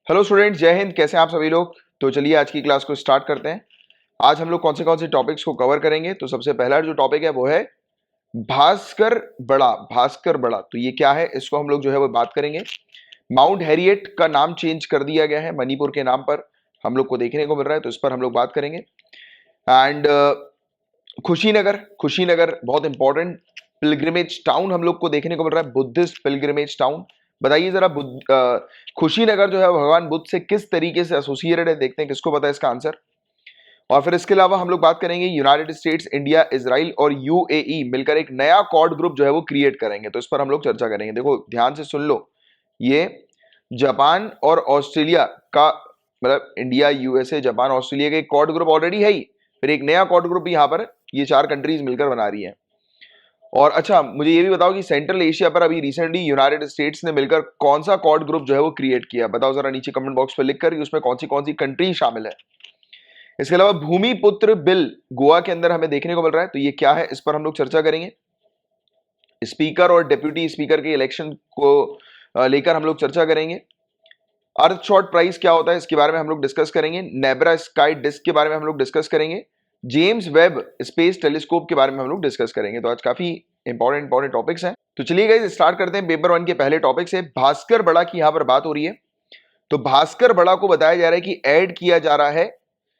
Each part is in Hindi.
हेलो स्टूडेंट्स, जय हिंद। कैसे हैं आप सभी लोग। तो चलिए आज की क्लास को स्टार्ट करते हैं। आज हम लोग कौन से टॉपिक्स को कवर करेंगे। तो सबसे पहला जो टॉपिक है वो है भास्कर बड़ा। भास्कर बड़ा तो ये क्या है, इसको हम लोग जो है वो बात करेंगे। माउंट हैरियट का नाम चेंज कर दिया गया है मणिपुर के नाम पर, हम लोग को देखने को मिल रहा है, तो इस पर हम लोग बात करेंगे। एंड खुशीनगर, खुशीनगर बहुत इंपॉर्टेंट पिलग्रिमेज टाउन हम लोग को देखने को मिल रहा है, बुद्धिस्ट पिलग्रिमेज टाउन। बताइए जरा खुशीनगर जो है भगवान बुद्ध से किस तरीके से एसोसिएटेड है, देखते हैं किसको पता है इसका आंसर। और फिर इसके अलावा हम लोग बात करेंगे यूनाइटेड स्टेट्स, इंडिया, इजराइल और यूएई मिलकर एक नया कॉर्ड ग्रुप जो है वो क्रिएट करेंगे, तो इस पर हम लोग चर्चा करेंगे। देखो ध्यान से सुन लो, ये जापान और ऑस्ट्रेलिया का, मतलब इंडिया, यूएसए, जापान, ऑस्ट्रेलिया का एक कॉर्ड ग्रुप ऑलरेडी है ही, फिर एक नया कॉर्ड ग्रुप यहाँ पर ये चार कंट्रीज मिलकर बना रही है। और अच्छा मुझे ये भी बताओ कि सेंट्रल एशिया पर अभी रिसेंटली यूनाइटेड स्टेट्स ने मिलकर कौन सा कॉर्ड ग्रुप जो है वो क्रिएट किया, बताओ जरा नीचे कमेंट बॉक्स पर लिखकर कि उसमें कौन सी कंट्री शामिल है। इसके अलावा भूमिपुत्र बिल गोवा के अंदर हमें देखने को मिल रहा है, तो ये क्या है, इस पर हम लोग चर्चा करेंगे। स्पीकर और डिप्यूटी स्पीकर के इलेक्शन को लेकर हम लोग चर्चा करेंगे। अर्थ शॉट प्राइस क्या होता है इसके बारे में हम लोग डिस्कस करेंगे। नेब्रा स्काई डिस्क के बारे में हम लोग डिस्कस करेंगे। जेम्स वेब स्पेस टेलीस्कोप के बारे में हम लोग डिस्कस करेंगे। तो आज काफी इंपॉर्टेंट टॉपिक्स हैं। तो चलिए गाइस स्टार्ट करते हैं। पेपर वन के पहले टॉपिक से भास्कर बड़ा की यहां पर बात हो रही है। तो भास्कर बड़ा को बताया जा रहा है कि ऐड किया जा रहा है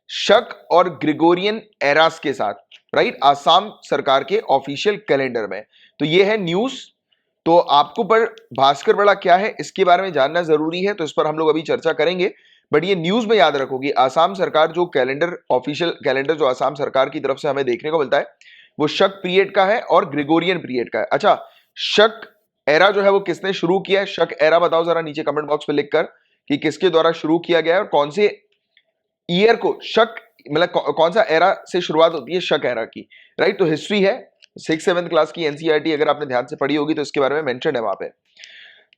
शक और ग्रिगोरियन एरास के साथ, राइट, आसाम सरकार के ऑफिशियल कैलेंडर में। तो ये है न्यूज। तो आपको पर भास्कर बड़ा क्या है इसके बारे में जानना जरूरी है, तो इस पर हम लोग अभी चर्चा करेंगे। बट ये न्यूज में याद रखो कि आसाम सरकार जो कैलेंडर, ऑफिशियल कैलेंडर जो आसाम सरकार की तरफ से हमें देखने को मिलता है वो शक पीरियड का है और ग्रिगोरियन पीरियड का है। अच्छा, शक एरा जो है वो किसने शुरू किया है, शक एरा बताओ जरा नीचे कमेंट बॉक्स में लिखकर कि किसके द्वारा शुरू किया गया है और कौन से ईयर को शक, मतलब कौन सा एरा से शुरुआत होती है शक एरा की, राइट। तो हिस्ट्री है 6-7 क्लास की एनसीईआरटी अगर आपने ध्यान से पढ़ी होगी तो इसके बारे में मेंशन है वहां पे।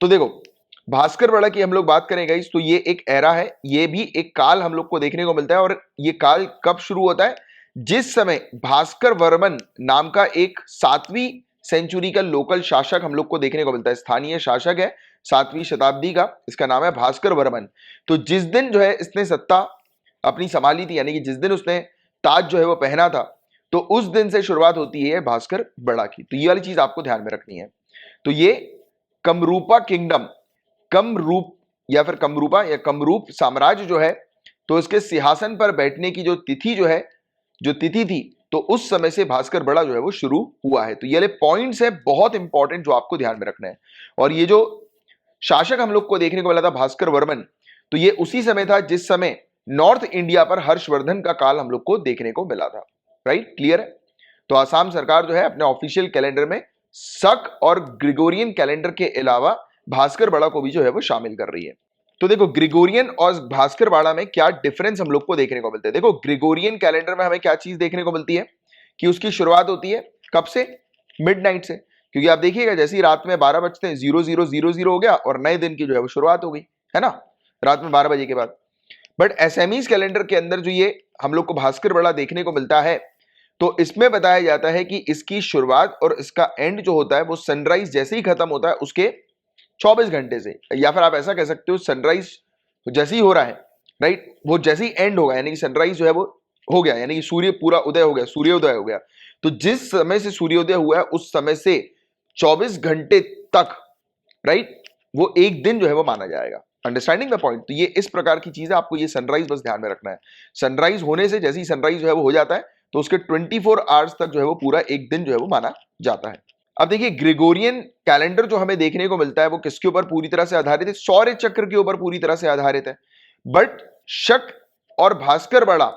तो देखो भास्कर बड़ा की हम लोग बात करें गाइस, तो ये एक एरा है, ये भी एक काल हम लोग को देखने को मिलता है। और ये काल कब शुरू होता है, जिस समय भास्कर वर्मन नाम का एक 7वीं सेंचुरी का लोकल शासक हम लोग को देखने को मिलता है, स्थानीय शासक है 7वीं शताब्दी का, इसका नाम है भास्कर वर्मन। तो जिस दिन जो है इसने सत्ता अपनी संभाली थी, यानी कि जिस दिन उसने ताज जो है वो पहना था, तो उस दिन से शुरुआत होती है भास्कर बड़ा की। तो ये वाली चीज आपको ध्यान में रखनी है। तो ये कमरूपा किंगडम, कमरूप या फिर कमरूपा या कमरूप साम्राज्य जो है, तो इसके सिंहासन पर बैठने की जो तिथि जो है, जो तिथि थी, तो उस समय से भास्कर बड़ा जो है वो शुरू हुआ है। तो ये वाले पॉइंट्स है बहुत इंपॉर्टेंट जो आपको ध्यान में रखना है। और ये जो शासक हम लोग को देखने को मिला था भास्कर वर्मन, तो ये उसी समय था जिस समय नॉर्थ इंडिया पर हर्षवर्धन का काल हम लोग को देखने को मिला था, राइट, क्लियर है। तो आसाम सरकार जो है अपने ऑफिशियल कैलेंडर में शक और ग्रिगोरियन कैलेंडर के अलावा भास्कर बड़ा को भी जो है वो शामिल कर रही है। तो देखो ग्रिगोरियन और भास्कर बड़ा में क्या डिफरेंस हम लोग को देखने को मिलते हैं। देखो ग्रिगोरियन कैलेंडर में हमें क्या चीज देखने को मिलती है कि उसकी शुरुआत होती है कब से, मिडनाइट से। क्योंकि आप देखिएगा जैसे ही रात में 12 बजते हैं 0000 हो गया और नए दिन की जो है वो शुरुआत हो गई, है ना, रात में 12 बजे के बाद। बट एसएमईज कैलेंडर के अंदर जो ये हम लोग को भास्कर बड़ा देखने को मिलता है, तो इसमें बताया जाता है कि इसकी शुरुआत और इसका एंड जो होता है वो सनराइज जैसे ही खत्म होता है उसके 24 घंटे से, या फिर आप ऐसा कह सकते हो सनराइज जैसे ही हो रहा है, राइट, वो जैसे ही एंड होगा, यानी कि सनराइज जो है वो हो गया, यानी कि सूर्य पूरा उदय हो गया, सूर्योदय हो गया, तो जिस समय से सूर्योदय हुआ है उस समय से 24 घंटे तक, राइट, वो एक दिन जो है वो माना जाएगा। Understanding the point. तो ये इस प्रकार की चीज है, आपको ये सनराइज बस ध्यान में रखना है। सनराइज होने से जैसे ही सनराइज जो है वो हो जाता है तो उसके 24 आवर्स तक जो है वो पूरा एक दिन जो है वो माना जाता है। अब देखिए ग्रिगोरियन कैलेंडर जो हमें देखने को मिलता है वो किसके ऊपर पूरी तरह से आधारित है, सौर चक्र के ऊपर पूरी तरह से आधारित है। बट शक और भास्कर बड़ा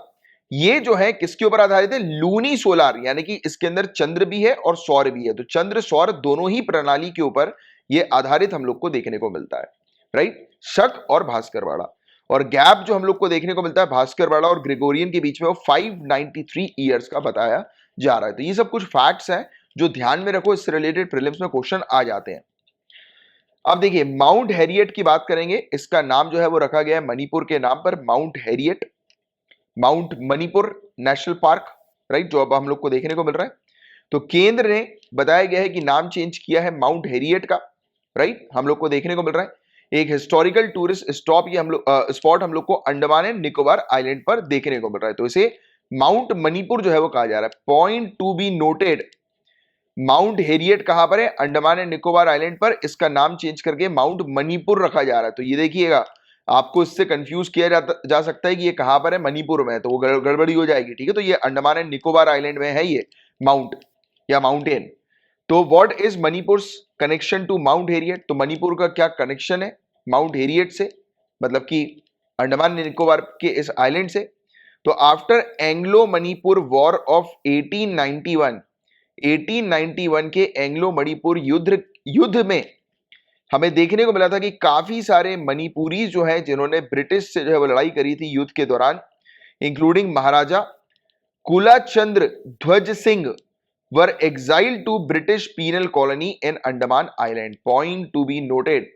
ये जो है किसके ऊपर आधारित है, लूनी सोलार, यानी कि इसके अंदर चंद्र भी है और सौर भी है। तो चंद्र सौर दोनों ही प्रणाली के ऊपर ये आधारित हम लोग को देखने को मिलता है, राइट, शक और भास्कर वाड़ा। और गैप जो हम लोग को देखने को मिलता है भास्कर वाड़ा और ग्रिगोरियन के बीच में वो 593 ईयर्स का बताया जा रहा है। तो ये सब कुछ फैक्ट्स हैं जो ध्यान में रखो, इससे रिलेटेड प्रीलिम्स में क्वेश्चन आ जाते हैं। अब देखिए माउंट हैरियट की बात करेंगे, इसका नाम जो है वो रखा गया है मणिपुर के नाम पर, mount Harriet, mount Manipur national park, right, जो अब हम लोग को देखने को मिल रहा है। तो केंद्र ने बताया गया है कि नाम चेंज किया है माउंट हैरियट का, राइट, हम लोग को देखने को मिल रहा है। एक हिस्टोरिकल टूरिस्ट स्टॉप ये हम लोग स्पॉट हम लोग को अंडमान एंड निकोबार आइलैंड पर देखने को मिल रहा है। तो इसे माउंट मणिपुर जो है वो कहा जा रहा है। Point to be noted, mount Harriet कहां पर है? अंडमान एंड निकोबार आइलैंड पर। इसका नाम चेंज करके माउंट मणिपुर रखा जा रहा है। तो ये देखिएगा, आपको इससे कंफ्यूज किया जा सकता है कि ये कहां पर है, मणिपुर में है, तो वो गड़बड़ी हो जाएगी। ठीक है, तो ये अंडमान एंड निकोबार आइलैंड में है ये माउंट या माउंटेन। तो what is Manipur connection to Mount Harriet? तो मणिपुर का क्या कनेक्शन है माउंट हेरियट से, मतलब कि अंडमान निकोबार के इस आइलैंड से? तो after Anglo Manipur war of 1891 के एंग्लो मणिपुर युद्ध में हमें देखने को मिला था कि काफी सारे मणिपुरी जो है जिन्होंने ब्रिटिश से जो है वो लड़ाई करी थी युद्ध के दौरान, including Maharaja Kulachandra Dhwaja Singh, were exiled to British penal colony in Andaman island. Point to be noted,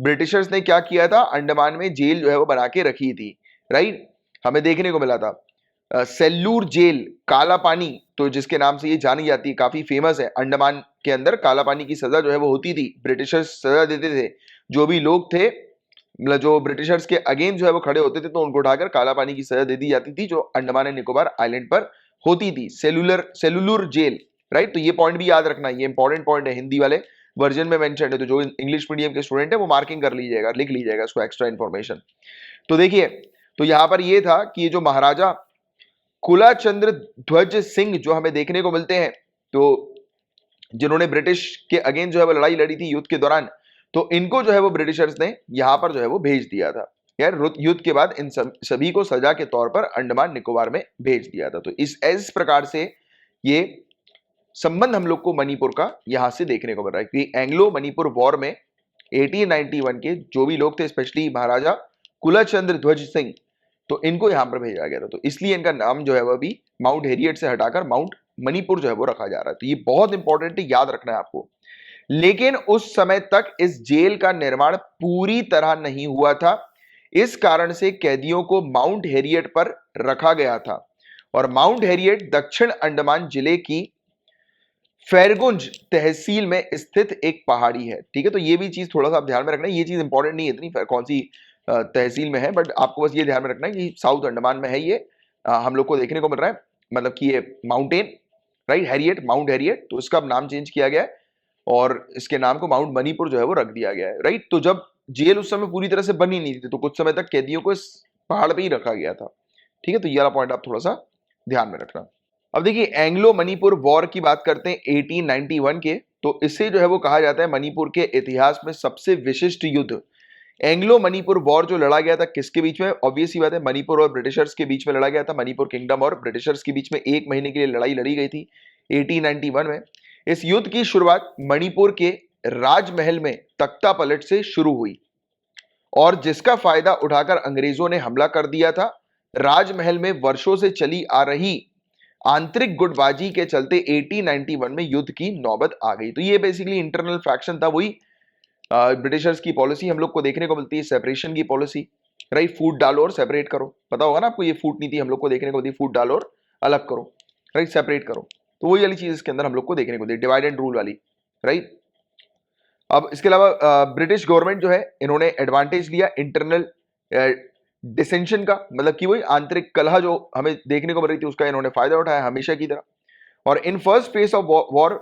Britishers ने क्या किया था? अंडमान में जेल जो है वो बना के रखी थी, राइट? हमें देखने को मिला था सेल्लूर जेल, काला पानी, तो जिसके नाम से ये जानी जाती है, काफी फेमस है। अंडमान के अंदर काला पानी की सजा जो है वो होती थी, ब्रिटिशर्स सजा देते थे। जो भी लोग थे, मतलब जो ब्रिटिशर्स के अगेंस्ट जो है वो खड़े होते थे, तो उनको उठाकर काला पानी की सजा दे दी जाती थी, जो अंडमान एंड निकोबार आइलैंड पर होती थी। Cellular jail, right? तो ये पॉइंट भी याद रखना, ये इंपॉर्टेंट पॉइंट है, हिंदी वाले वर्जन में मेंशन है, तो जो इंग्लिश मीडियम के स्टूडेंट है वो मार्किंग कर लीजिएगा, लिख लीजिएगा इसको, एक्स्ट्रा इंफॉर्मेशन। तो देखिए, तो यहां पर ये था कि ये जो महाराजा कुलाचंद्र ध्वज सिंह जो हमें देखने को मिलते हैं, तो जिन्होंने ब्रिटिश के अगेंस्ट जो है वो लड़ाई लड़ी थी युद्ध के दौरान, तो इनको जो है वो ब्रिटिशर्स ने यहां पर जो है वो भेज दिया था यार। युद्ध के बाद इन सभी को सजा के तौर पर अंडमान निकोबार में भेज दिया था। तो इस प्रकार से ये संबंध हम लोग को मणिपुर का यहां से देखने को मिल रहा है कि एंग्लो मणिपुर वॉर में 1891 के जो भी लोग थे, स्पेशली महाराजा कुलाचंद्र ध्वज सिंह, तो इनको यहां पर भेजा गया था। तो इसलिए इनका नाम जो है वह भी माउंट हेरियट से हटाकर माउंट मणिपुर जो है वो रखा जा रहा है। तो ये बहुत इंपॉर्टेंट है, याद रखना है आपको। लेकिन उस समय तक इस जेल का निर्माण पूरी तरह नहीं हुआ था। इस कारण से कैदियों को माउंट हेरियट पर रखा गया था। और माउंट हेरियट दक्षिण अंडमान जिले की फैरगुंज तहसील में स्थित एक पहाड़ी है। ठीक है, तो ये भी चीज थोड़ा सा आप ध्यान में रखना है। ये चीज इंपॉर्टेंट नहीं है इतनी कौन सी तहसील में है, बट आपको बस ये ध्यान में रखना है कि साउथ अंडमान में है ये, हम लोग को देखने को मिल रहा है, मतलब कि ये mountain, right? Harriet, mount Harriet. तो इसका नाम चेंज किया गया है और इसके नाम को माउंट मणिपुर जो है वो रख दिया गया है, राइट? तो जब जेल उस समय पूरी तरह से बनी नहीं थी, तो कुछ समय तक कैदियों को इस पहाड़ पर ही रखा गया था। ठीक है, तो ये वाला पॉइंट आप थोड़ा सा ध्यान में रखना। अब देखिए, एंग्लो मणिपुर वॉर की बात करते हैं 1891 के, तो इसे जो है वो कहा जाता है मणिपुर के इतिहास में सबसे विशिष्ट युद्ध। एंग्लो मणिपुर वॉर जो लड़ा गया था किसके बीच में? ऑब्वियस ही बात है, मणिपुर और ब्रिटिशर्स के बीच में लड़ा गया था। मणिपुर किंगडम और ब्रिटिशर्स के बीच में 1 महीने के लिए लड़ाई लड़ी गई थी 1891 में। इस युद्ध की शुरुआत मणिपुर के राजमहल में तख्ता पलट से शुरू हुई और जिसका फायदा उठाकर अंग्रेजों ने हमला कर दिया था। राजमहल में वर्षों से चली आ रही आंतरिक गुटबाजी के चलते 1891 में युद्ध की नौबत आ गई। तो ये बेसिकली इंटरनल फैक्शन था, वही ब्रिटिशर्स की पॉलिसी हम लोग को देखने को मिलती है, सेपरेशन की पॉलिसी, राइट? फूट डालो और सेपरेट करो, पता होगा ना आपको, ये फूट नीति हम लोग को देखने को मिलती है, फूट डालो और अलग करो, राइट? सेपरेट करो। तो वही वाली चीज इसके अंदर हम लोग को देखने को मिलती है, डिवाइड एंड रूल वाली, राइट? अब इसके अलावा ब्रिटिश गवर्नमेंट जो है, इन्होंने एडवांटेज लिया इंटरनल डिसेंशन का, मतलब कि वही आंतरिक कलह जो हमें देखने को मिल रही थी उसका इन्होंने फायदा उठाया हमेशा की तरह। और in first phase of war,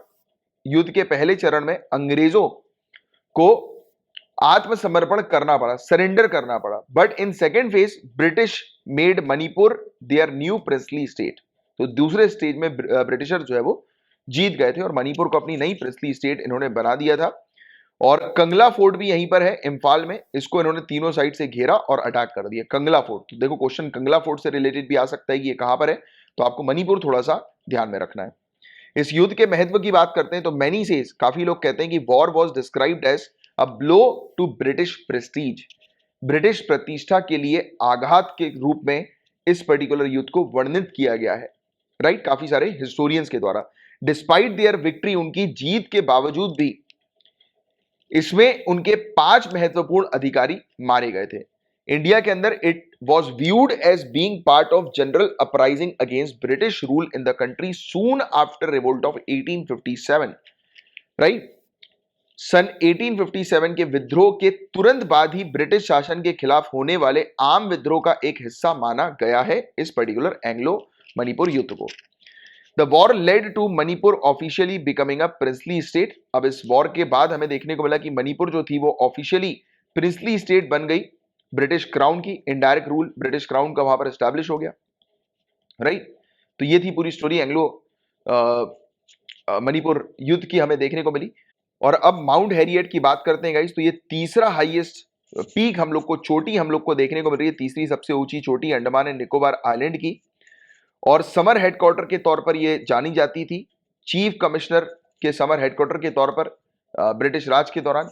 युद्ध के पहले चरण में अंग्रेजों को आत्मसमर्पण करना पड़ा, सरेंडर करना पड़ा। But in second phase British made Manipur their new princely state. तो दूसरे स्टेज में ब्रिटिशर जो है वो जीत गए थे और मणिपुर को अपनी नई प्रिंसली स्टेट इन्होंने बना दिया था। और कंगला फोर्ट भी यहीं पर है इंफाल में, इसको इन्होंने तीनों साइड से घेरा और अटैक कर दिया, कंगला फोर्ट। तो देखो, क्वेश्चन कंगला फोर्ट से रिलेटेड भी आ सकता है कि ये कहां पर है, तो आपको मणिपुर थोड़ा सा ध्यान में रखना है। इस युद्ध के महत्व की बात करते हैं तो मैनी सेज, काफी लोग कहते हैं कि war was described as a blow to British prestige, British प्रतिष्ठा के लिए आघात के रूप में इस पर्टिकुलर युद्ध को वर्णित किया गया है, राइट? काफी सारे हिस्टोरियंस के द्वारा। डिस्पाइट देयर विक्ट्री, उनकी जीत के बावजूद भी इसमें उनके 5 महत्वपूर्ण अधिकारी मारे गए थे। इंडिया के अंदर it was viewed as being part of general uprising against British rule in the country soon after revolt of 1857, right? सन 1857 के विद्रोह के तुरंत बाद ही ब्रिटिश शासन के खिलाफ होने वाले आम विद्रोह का एक हिस्सा माना गया है इस पर्टिकुलर एंग्लो मणिपुर युद्ध को। The war led to Manipur officially becoming a princely state. अब इस वॉर के बाद हमें देखने को मिला कि मणिपुर जो थी वो ऑफिशियली प्रिंसली स्टेट बन गई, ब्रिटिश क्राउन की, इनडायरेक्ट रूल ब्रिटिश क्राउन का वहां पर एस्टैब्लिश हो गया, राइट। तो ये थी पूरी स्टोरी एंग्लो मणिपुर युद्ध की हमें देखने को मिली। और अब माउंट हैरियट की बात करते हैं गाइस, तो ये तीसरा हाईएस्ट पीक हम लोग को, चोटी हम लोग को देखने को मिल रही है, तीसरी सबसे ऊंची चोटी अंडमान एंड निकोबार आइलैंड की, और समर हेडक्वार्टर के तौर पर ये जानी जाती थी, चीफ कमिश्नर के समर हेडक्वार्टर के तौर पर ब्रिटिश राज के दौरान।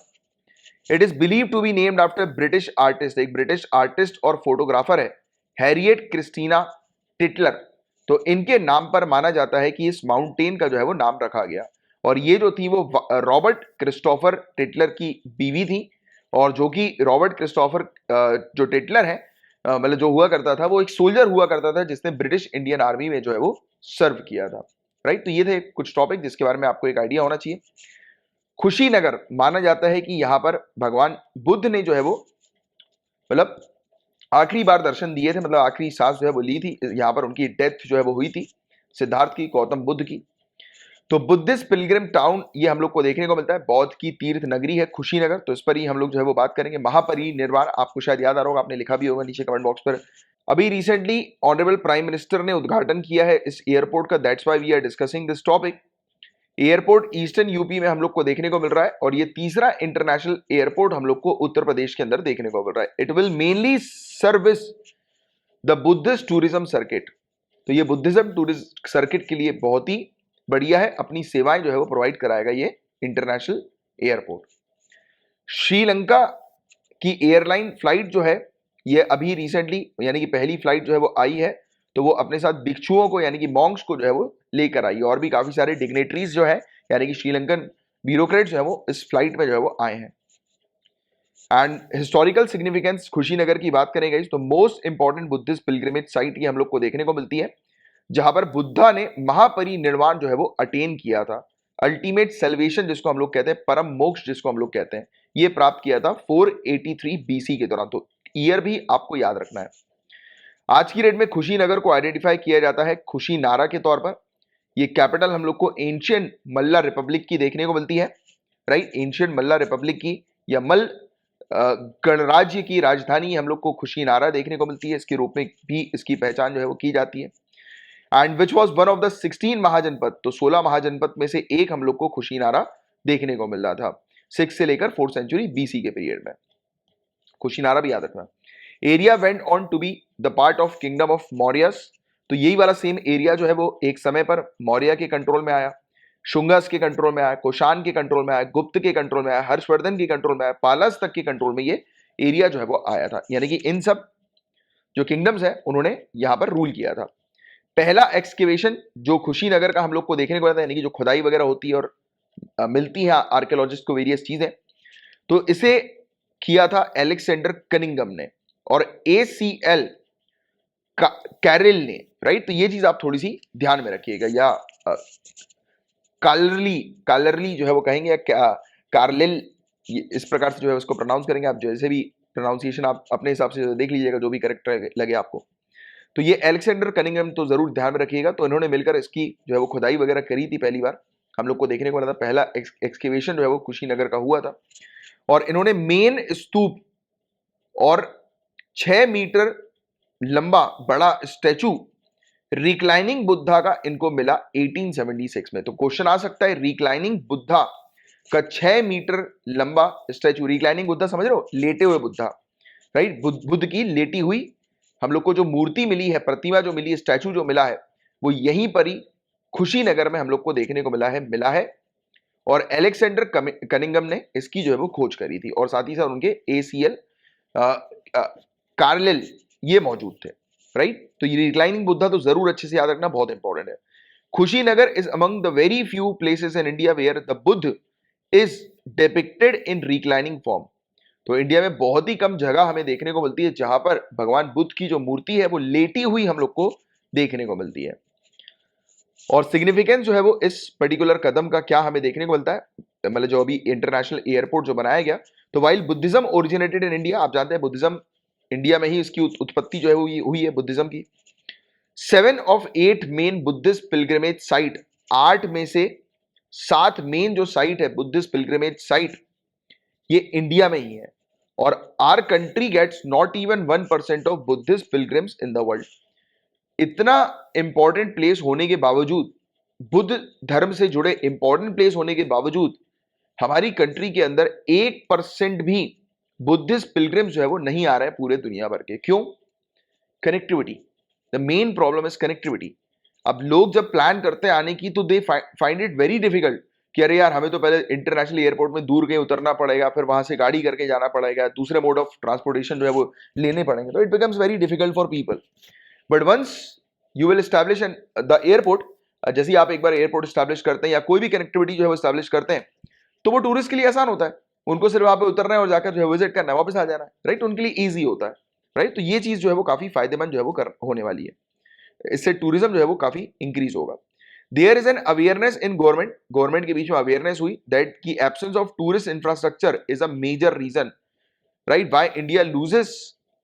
It is believe to be named after British artist, एक ब्रिटिश आर्टिस्ट और फोटोग्राफर है हैरियट क्रिस्टीना टिटलर। तो इनके नाम पर माना जाता है कि इस माउंटेन का जो है वो नाम रखा गया। और ये जो थी वो रॉबर्ट क्रिस्टोफर टिटलर की बीवी थी, और जो कि रॉबर्ट क्रिस्टोफर जो टिटलर है, मतलब जो हुआ करता था वो एक सोल्जर हुआ करता था जिसने ब्रिटिश इंडियन आर्मी में जो है वो सर्व किया था, राइट। तो ये थे कुछ टॉपिक जिसके बारे में आपको एक आइडिया होना चाहिए। खुशीनगर माना जाता है कि यहां पर भगवान बुद्ध ने जो है वो मतलब आखिरी बार दर्शन दिए थे, मतलब आखिरी सांस जो है वो ली थी, यहां पर उनकी डेथ जो है वो हुई थी सिद्धार्थ की, गौतम बुद्ध की। तो बुद्धिस्ट पिलग्रिम टाउन ये हम लोग को देखने को मिलता है, बौद्ध की तीर्थ नगरी है खुशीनगर। तो इस पर ही हम लोग जो है वो बात करेंगे। महापरिनिर्वाण आपको शायद याद आ रहा होगा, आपने लिखा भी होगा नीचे कमेंट बॉक्स पर। अभी रिसेंटली ऑनरेबल प्राइम मिनिस्टर ने उद्घाटन किया है इस एयरपोर्ट का, that's why we are discussing this topic. Airport eastern UP में हम लोग को देखने को मिल रहा है, और ये तीसरा इंटरनेशनल एयरपोर्ट हम लोग को उत्तर प्रदेश के अंदर देखने को मिल रहा है। It will mainly service the Buddhist tourism circuit. तो ये बुद्धिज्म टूरिज्म सर्किट के लिए बहुत ही बढ़िया है, अपनी सेवाएं जो है वो प्रोवाइड कराएगा ये इंटरनेशनल एयरपोर्ट। श्रीलंका की एयरलाइन फ्लाइट जो है ये अभी रिसेंटली यानी कि पहली फ्लाइट जो है वो आई है, तो वो अपने साथ भिक्षुओं को यानी कि मॉन्क्स को जो है वो लेकर आई, और भी काफी सारे डिग्नेटरीज जो है यानी कि श्रीलंकन ब्यूरोक्रेट जो है वो इस फ्लाइट में जो है वो आए हैं। एंड हिस्टोरिकल सिग्निफिकेंस खुशीनगर की बात करें गाइस, तो most important Buddhist pilgrimage site ये हम लोग को देखने को मिलती है, जहां पर बुद्धा ने महापरिनिर्वाण जो है वो अटेन किया था, अल्टीमेट सेल्वेशन जिसको हम लोग कहते हैं, परम मोक्ष जिसको हम लोग कहते हैं, ये प्राप्त किया था 483 बीसी के दौरान। तो ईयर भी आपको याद रखना है। आज की डेट में खुशीनगर को आइडेंटिफाई किया जाता है खुशीनारा के तौर पर। ये कैपिटल हम लोग को एंशियंट मल्ला रिपब्लिक की देखने को मिलती है, राइट। एंशियंट मल्ला रिपब्लिक की या मल गणराज्य की राजधानी हम लोग को खुशीनारा देखने को मिलती है, इसके रूप में भी इसकी पहचान जो है वो की जाती है। And which was one of the 16 महाजनपद, तो 16 महाजनपद में से एक हम लोग को खुशीनारा देखने को मिल रहा था 6 से लेकर 4th सेंचुरी बीसी के पीरियड में। खुशीनारा भी याद रखना। Area went on to be the part of kingdom of Mauryas. तो यही वाला सेम एरिया जो है वो एक समय पर मौर्य के कंट्रोल में आया, शुंगस के कंट्रोल में आया, कुषाण के कंट्रोल में आया, गुप्त के कंट्रोल में आया, हर्षवर्धन के कंट्रोल में आया, पालस तक के कंट्रोल में ये एरिया जो है वो आया था। यानी कि इन सब जो किंगडम्स है उन्होंने यहां पर रूल किया था। पहला एक्सकेवेशन जो खुशीनगर का हम लोग को देखने को मिलता है, यानी कि जो खुदाई वगैरह होती है और मिलती है आर्कियोलॉजिस्ट को वेरियस चीजें, तो इसे किया था एलेक्सेंडर कनिंगम ने और ACL कैरिल ने, राइट। तो ये चीज आप थोड़ी सी ध्यान में रखिएगा, या कालरली जो है वो कहेंगे, या कार्लिल, इस प्रकार से जो है उसको प्रोनाउंस करेंगे। आप जैसे भी प्रोनाउंसिएशन आप अपने हिसाब से देख लीजिएगा, जो भी करेक्ट लगे आपको। तो ये एलेक्सेंडर कनिंगम तो जरूर ध्यान में रखिएगा। तो इन्होंने मिलकर इसकी जो है वो खुदाई वगैरह करी थी, पहली बार हम लोग को देखने को मिला था। पहला एक्सकेवेशन जो है वो कुशीनगर का हुआ था, और इन्होंने मेन स्तूप और 6 मीटर लंबा बड़ा स्टैचू रिक्लाइनिंग बुद्धा का इनको मिला 1876 में। तो क्वेश्चन आ सकता है, रिक्लाइनिंग बुद्धा का 6 मीटर लंबा स्टैचू, रिक्लाइनिंग बुद्धा समझ रहे हो, लेटे हुए बुद्धा, राइट। बुद्ध की लेटी हुई हम लोग को जो मूर्ति मिली है, प्रतिमा जो मिली है, स्टैचू जो मिला है, वो यहीं पर ही खुशीनगर में हम लोग को देखने को मिला है। और एलेक्सेंडर कनिंगम ने इसकी जो है वो खोज करी थी, और साथ ही साथ उनके ACL कार्लिल ये मौजूद थे, राइट। तो ये रिक्लाइनिंग बुद्धा तो जरूर अच्छे से याद रखना, बहुत इंपॉर्टेंट है। Kushinagar is among the very few places in India where the Buddha is depicted in reclining form. तो इंडिया में बहुत ही कम जगह हमें देखने को मिलती है जहां पर भगवान बुद्ध की जो मूर्ति है वो लेटी हुई हम लोग को देखने को मिलती है। और सिग्निफिकेंस जो है वो इस पर्टिकुलर कदम का क्या हमें देखने को मिलता है, मतलब जो अभी इंटरनेशनल एयरपोर्ट जो बनाया गया, तो while Buddhism originated in India, आप जानते हैं बुद्धिज्म इंडिया में ही इसकी उत्पत्ति जो है हुई है बुद्धिज्म की। 7 of 8 main Buddhist pilgrimage site, 8 में से 7 मेन जो साइट है बुद्धिस्ट पिलग्रिमेज साइट, ये इंडिया में ही है। और our country gets not even 1% of Buddhist pilgrims in the world. इतना इंपॉर्टेंट प्लेस होने के बावजूद, बुद्ध धर्म से जुड़े इंपॉर्टेंट प्लेस होने के बावजूद, हमारी कंट्री के अंदर 1% भी बुद्धिस्ट पिलग्रिम्स जो है वो नहीं आ रहे हैं पूरे दुनिया भर के। क्यों? Connectivity. The main problem is connectivity. अब लोग जब प्लान करते हैं आने की, तो they find it very difficult कि अरे यार हमें तो पहले इंटरनेशनल एयरपोर्ट में दूर कहीं उतरना पड़ेगा, फिर वहां से गाड़ी करके जाना पड़ेगा, दूसरे मोड ऑफ ट्रांसपोर्टेशन जो है वो लेने पड़ेंगे, तो it becomes very difficult for people. But once you will establish the airport, जैसे ही आप एक बार एयरपोर्ट एस्टैब्लिश करते हैं या कोई भी कनेक्टिविटी जो है वो एस्टैब्लिश करते हैं, तो वो टूरिस्ट के लिए आसान होता है। उनको सिर्फ वहां पे उतरना है और जाकर जो है विजिट करना है, वापस आ जाना है, राइट? उनके लिए ईजी होता है, राइट? तो ये चीज जो है वो काफी फायदेमंद जो है वो होने वाली है। इससे टूरिज्म जो है वो काफी इंक्रीज होगा। There is an awareness in government के बीच में अवेयरनेस हुई दैट की absence of tourist infrastructure is a major reason, right, why India loses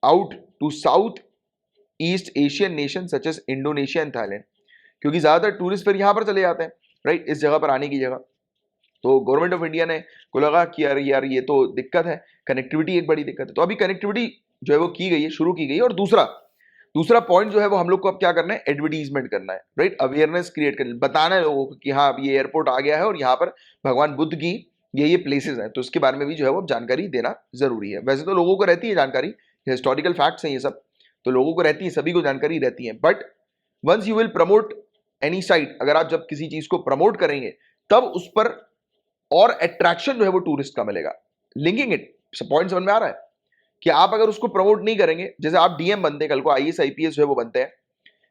out to south east Asian nation such as Indonesia and Thailand. क्योंकि ज्यादातर टूरिस्ट फिर यहां पर चले जाते हैं, राइट, इस जगह पर आने की जगह। तो गवर्नमेंट ऑफ इंडिया ने को लगा कि यार ये तो दिक्कत है, कनेक्टिविटी एक बड़ी दिक्कत है, तो अभी कनेक्टिविटी जो है वो की गई है, शुरू की गई है। और दूसरा पॉइंट जो है वो हम लोग को अब क्या करना है, एडवर्टीजमेंट करना है, राइट? अवेयरनेस क्रिएट करना, बताना है लोगों को कि हाँ अब ये एयरपोर्ट आ गया है और यहाँ पर भगवान बुद्ध की ये प्लेसेस हैं, तो इसके बारे में भी जो है वो जानकारी देना जरूरी है। वैसे तो लोगों को रहती है जानकारी, हिस्टोरिकल फैक्ट्स हैं ये सब, तो लोगों को रहती है, सभी को जानकारी रहती है। But once you will promote any site, अगर आप जब किसी चीज को प्रमोट करेंगे, तब उस पर और अट्रैक्शन जो है वो टूरिस्ट का मिलेगा। लिंकिंग इट, पॉइंट समझ में आ रहा है कि आप अगर उसको प्रमोट नहीं करेंगे, जैसे आप डीएम बनते हैं, कल को आईएएस आईपीएस जो है वो बनते हैं,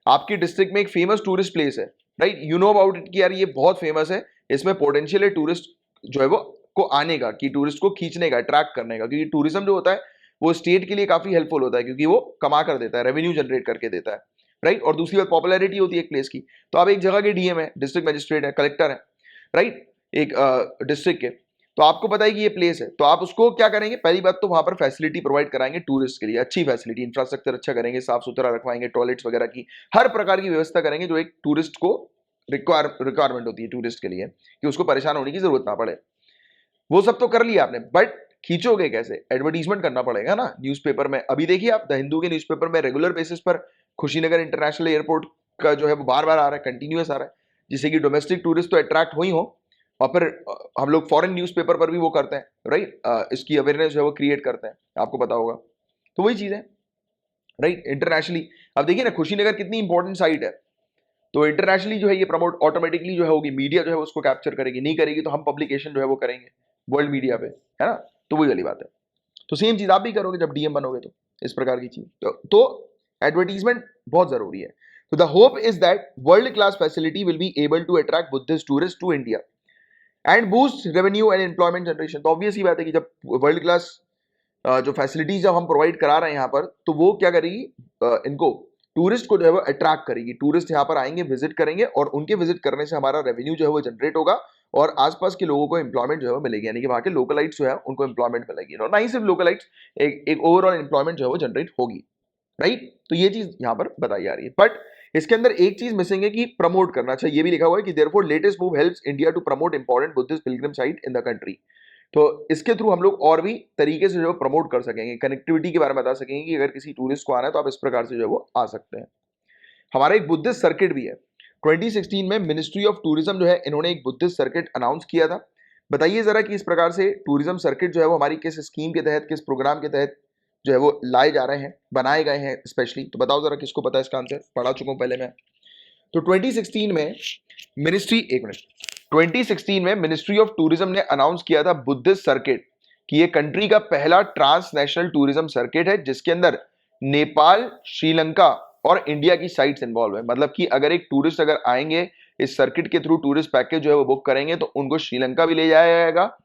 आपकी डिस्ट्रिक्ट में एक फेमस टूरिस्ट प्लेस है, right, you know about it कि यार ये बहुत फेमस है, इसमें पोटेंशियल है टूरिस्ट जो है वो को आने का, कि टूरिस्ट को खींचने का, अट्रैक्ट करने का। क्योंकि टूरिज्म जो होता है वो स्टेट के लिए काफी हेल्पफुल होता है, क्योंकि वो कमा कर देता है, रेवेन्यू जनरेट करके देता है, राइट? और दूसरी बात पॉपुलैरिटी होती है एक प्लेस की। तो आप एक जगह के डीएम है, डिस्ट्रिक्ट मजिस्ट्रेट है, कलेक्टर है, राइट, एक डिस्ट्रिक्ट के, तो आपको पता है कि ये प्लेस है, तो आप उसको क्या करेंगे, पहली बात तो वहां पर फैसिलिटी प्रोवाइड कराएंगे टूरिस्ट के लिए, अच्छी फैसिलिटी, इंफ्रास्ट्रक्चर अच्छा करेंगे, साफ सुथरा रखवाएंगे, टॉयलेट्स वगैरह की हर प्रकार की व्यवस्था करेंगे जो एक टूरिस्ट को रिक्वायरमेंट होती है टूरिस्ट के लिए, कि उसको परेशान होने की जरूरत ना पड़े। वो सब तो कर लिया आपने, बट खींचोगे कैसे? एडवर्टीजमेंट करना पड़ेगा ना न्यूज़पेपर में। अभी देखिए आप द हिंदू के न्यूज़पेपर में रेगुलर बेसिस पर खुशीनगर इंटरनेशनल एयरपोर्ट का जो है वो बार बार आ रहा है, कंटिन्यूअस आ रहा है, जिससे कि डोमेस्टिक टूरिस्ट तो अट्रैक्ट हो ही हो, और फिर हम लोग फॉरेन न्यूज़पेपर पर भी वो करते हैं, राइट, इसकी अवेयरनेस जो है वो क्रिएट करते हैं, आपको पता होगा। तो वही चीज़ है, राइट, इंटरनेशनली। अब देखिए ना खुशीनगर कितनी इंपॉर्टेंट साइट है, तो इंटरनेशनली जो है ये प्रमोट ऑटोमेटिकली जो है होगी, मीडिया जो है उसको कैप्चर करेगी, नहीं करेगी तो हम पब्लिकेशन जो है वो करेंगे वर्ल्ड मीडिया पे, है ना? तो वही वाली बात है। तो सेम चीज आप भी करोगे जब डीएम बनोगे, तो इस प्रकार की चीज, तो एडवर्टीजमेंट बहुत जरूरी है। तो the hope is that world class facility will be able to attract Buddhist tourist to India and boost revenue and employment generation. तो ऑब्वियस ही बात है कि जब वर्ल्ड क्लास जो फैसिलिटीज जब हम प्रोवाइड करा रहे हैं यहाँ पर, तो वो क्या करेगी, इनको टूरिस्ट को जो है वो अट्रैक्ट करेगी, टूरिस्ट यहाँ पर आएंगे, विजिट करेंगे, और उनके विजिट करने से हमारा रेवेन्यू जो है वो जनरेट होगा, और आसपास के लोगों को एम्प्लॉयमेंट जो है वो मिलेगी, यानी कि वहाँ के लोकलाइट्स जो है उनको एम्प्लॉयमेंट मिलेगी, और ना ही सिर्फ लोकलाइट्स, एक ओवरऑल एम्प्लॉयमेंट जो है वो जनरेट होगी, राइट? तो ये चीज यहाँ पर बताई जा रही है। बट इसके अंदर एक चीज मिसिंग है कि प्रमोट करना। अच्छा, ये भी लिखा हुआ है कि therefore latest move helps India to promote important Buddhist pilgrim site in the country. तो इसके थ्रू हम लोग और भी तरीके से जो प्रमोट कर सकेंगे, कनेक्टिविटी के बारे में बता सकेंगे कि अगर किसी टूरिस्ट को आना है तो आप इस प्रकार से जो है वो आ सकते हैं। हमारा एक बुद्धिस्ट सर्किट भी है। 2016 में मिनिस्ट्री ऑफ टूरिज्म जो है, इन्होंने एक बुद्धिस्ट सर्किट अनाउंस किया था। बताइए जरा कि इस प्रकार से टूरिज्म सर्किट जो है वो हमारी किस स्कीम के तहत, किस प्रोग्राम के तहत जो है वो लाए जा रहे हैं, बनाए गए हैं स्पेशली। तो बताओ जरा किसको पता है इसका आंसर, पढ़ा चुका हूं पहले मैं। तो 2016 में मिनिस्ट्री ऑफ टूरिज्म ने अनाउंस किया था बुद्धिस्ट सर्किट, कि ये कंट्री का पहला ट्रांसनेशनल टूरिज्म सर्किट है, जिसके अंदर नेपाल, श्रीलंका और इंडिया की साइट्स इन्वॉल्व है। मतलब कि अगर एक टूरिस्ट अगर आएंगे इस सर्किट के थ्रू, टूरिस्ट पैकेज जो है वो बुक करेंगे, तो उनको श्रीलंका भी ले जाया जाएगा,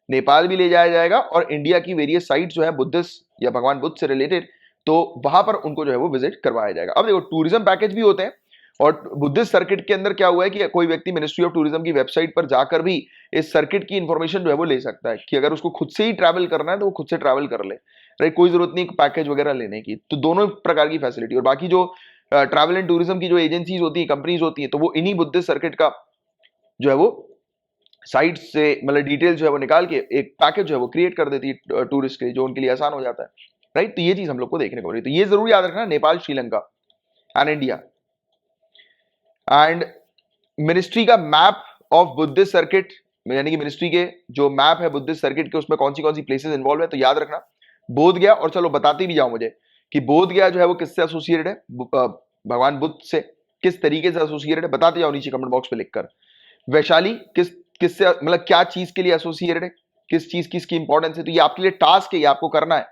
नेपाल भी ले जाया जाएगा, और इंडिया की वेरियस साइट्स जो है बुद्धिस्ट या भगवान बुद्ध से रिलेटेड, तो वहां पर उनको जो है वो विजिट करवाया जाएगा। अब देखो टूरिज्म पैकेज भी होते हैं, और बुद्धिस्ट सर्किट के अंदर क्या हुआ है कि कोई व्यक्ति मिनिस्ट्री ऑफ टूरिज्म की वेबसाइट पर जाकर भी इस सर्किट की इंफॉर्मेशन जो है वो ले सकता है कि अगर उसको खुद से ही ट्रैवल करना है तो वो खुद से ट्रैवल कर ले, राइट। कोई जरूरत नहीं पैकेज वगैरह लेने की। तो दोनों प्रकार की फैसिलिटी। और बाकी जो ट्रैवल एंड टूरिज्म की जो एजेंसीज होती है, कंपनीज होती है, तो वो इन्हीं बुद्धिस्ट सर्किट का जो है वो साइट से मतलब डिटेल जो है वो निकाल के एक पैकेज जो है वो क्रिएट कर देती है टूरिस्ट के लिए, जो उनके लिए आसान हो जाता है, राइट। तो ये चीज हम लोग को देखने को मिली। तो ये जरूर याद रखना, Nepal, Sri Lanka and India. And ministry का मैप ऑफ बुद्धिस्ट सर्किट, यानी कि मिनिस्ट्री के जो मैप है बुद्धिस्ट सर्किट के, उसमें कौन सी प्लेसेस इन्वॉल्व है, तो याद रखना बोध गया। और चलो बताते भी जाओ मुझे कि बोध गया जो है वो किससे एसोसिएटेड है, भगवान बुद्ध से किस तरीके से एसोसिएटेड है, बताते जाओ नीचे कमेंट बॉक्स पे लिखकर। वैशाली किससे मतलब क्या चीज के लिए एसोसिएटेड है, किस चीज की इसकी इंपॉर्टेंस है। तो ये आपके लिए टास्क है, ये आपको करना है,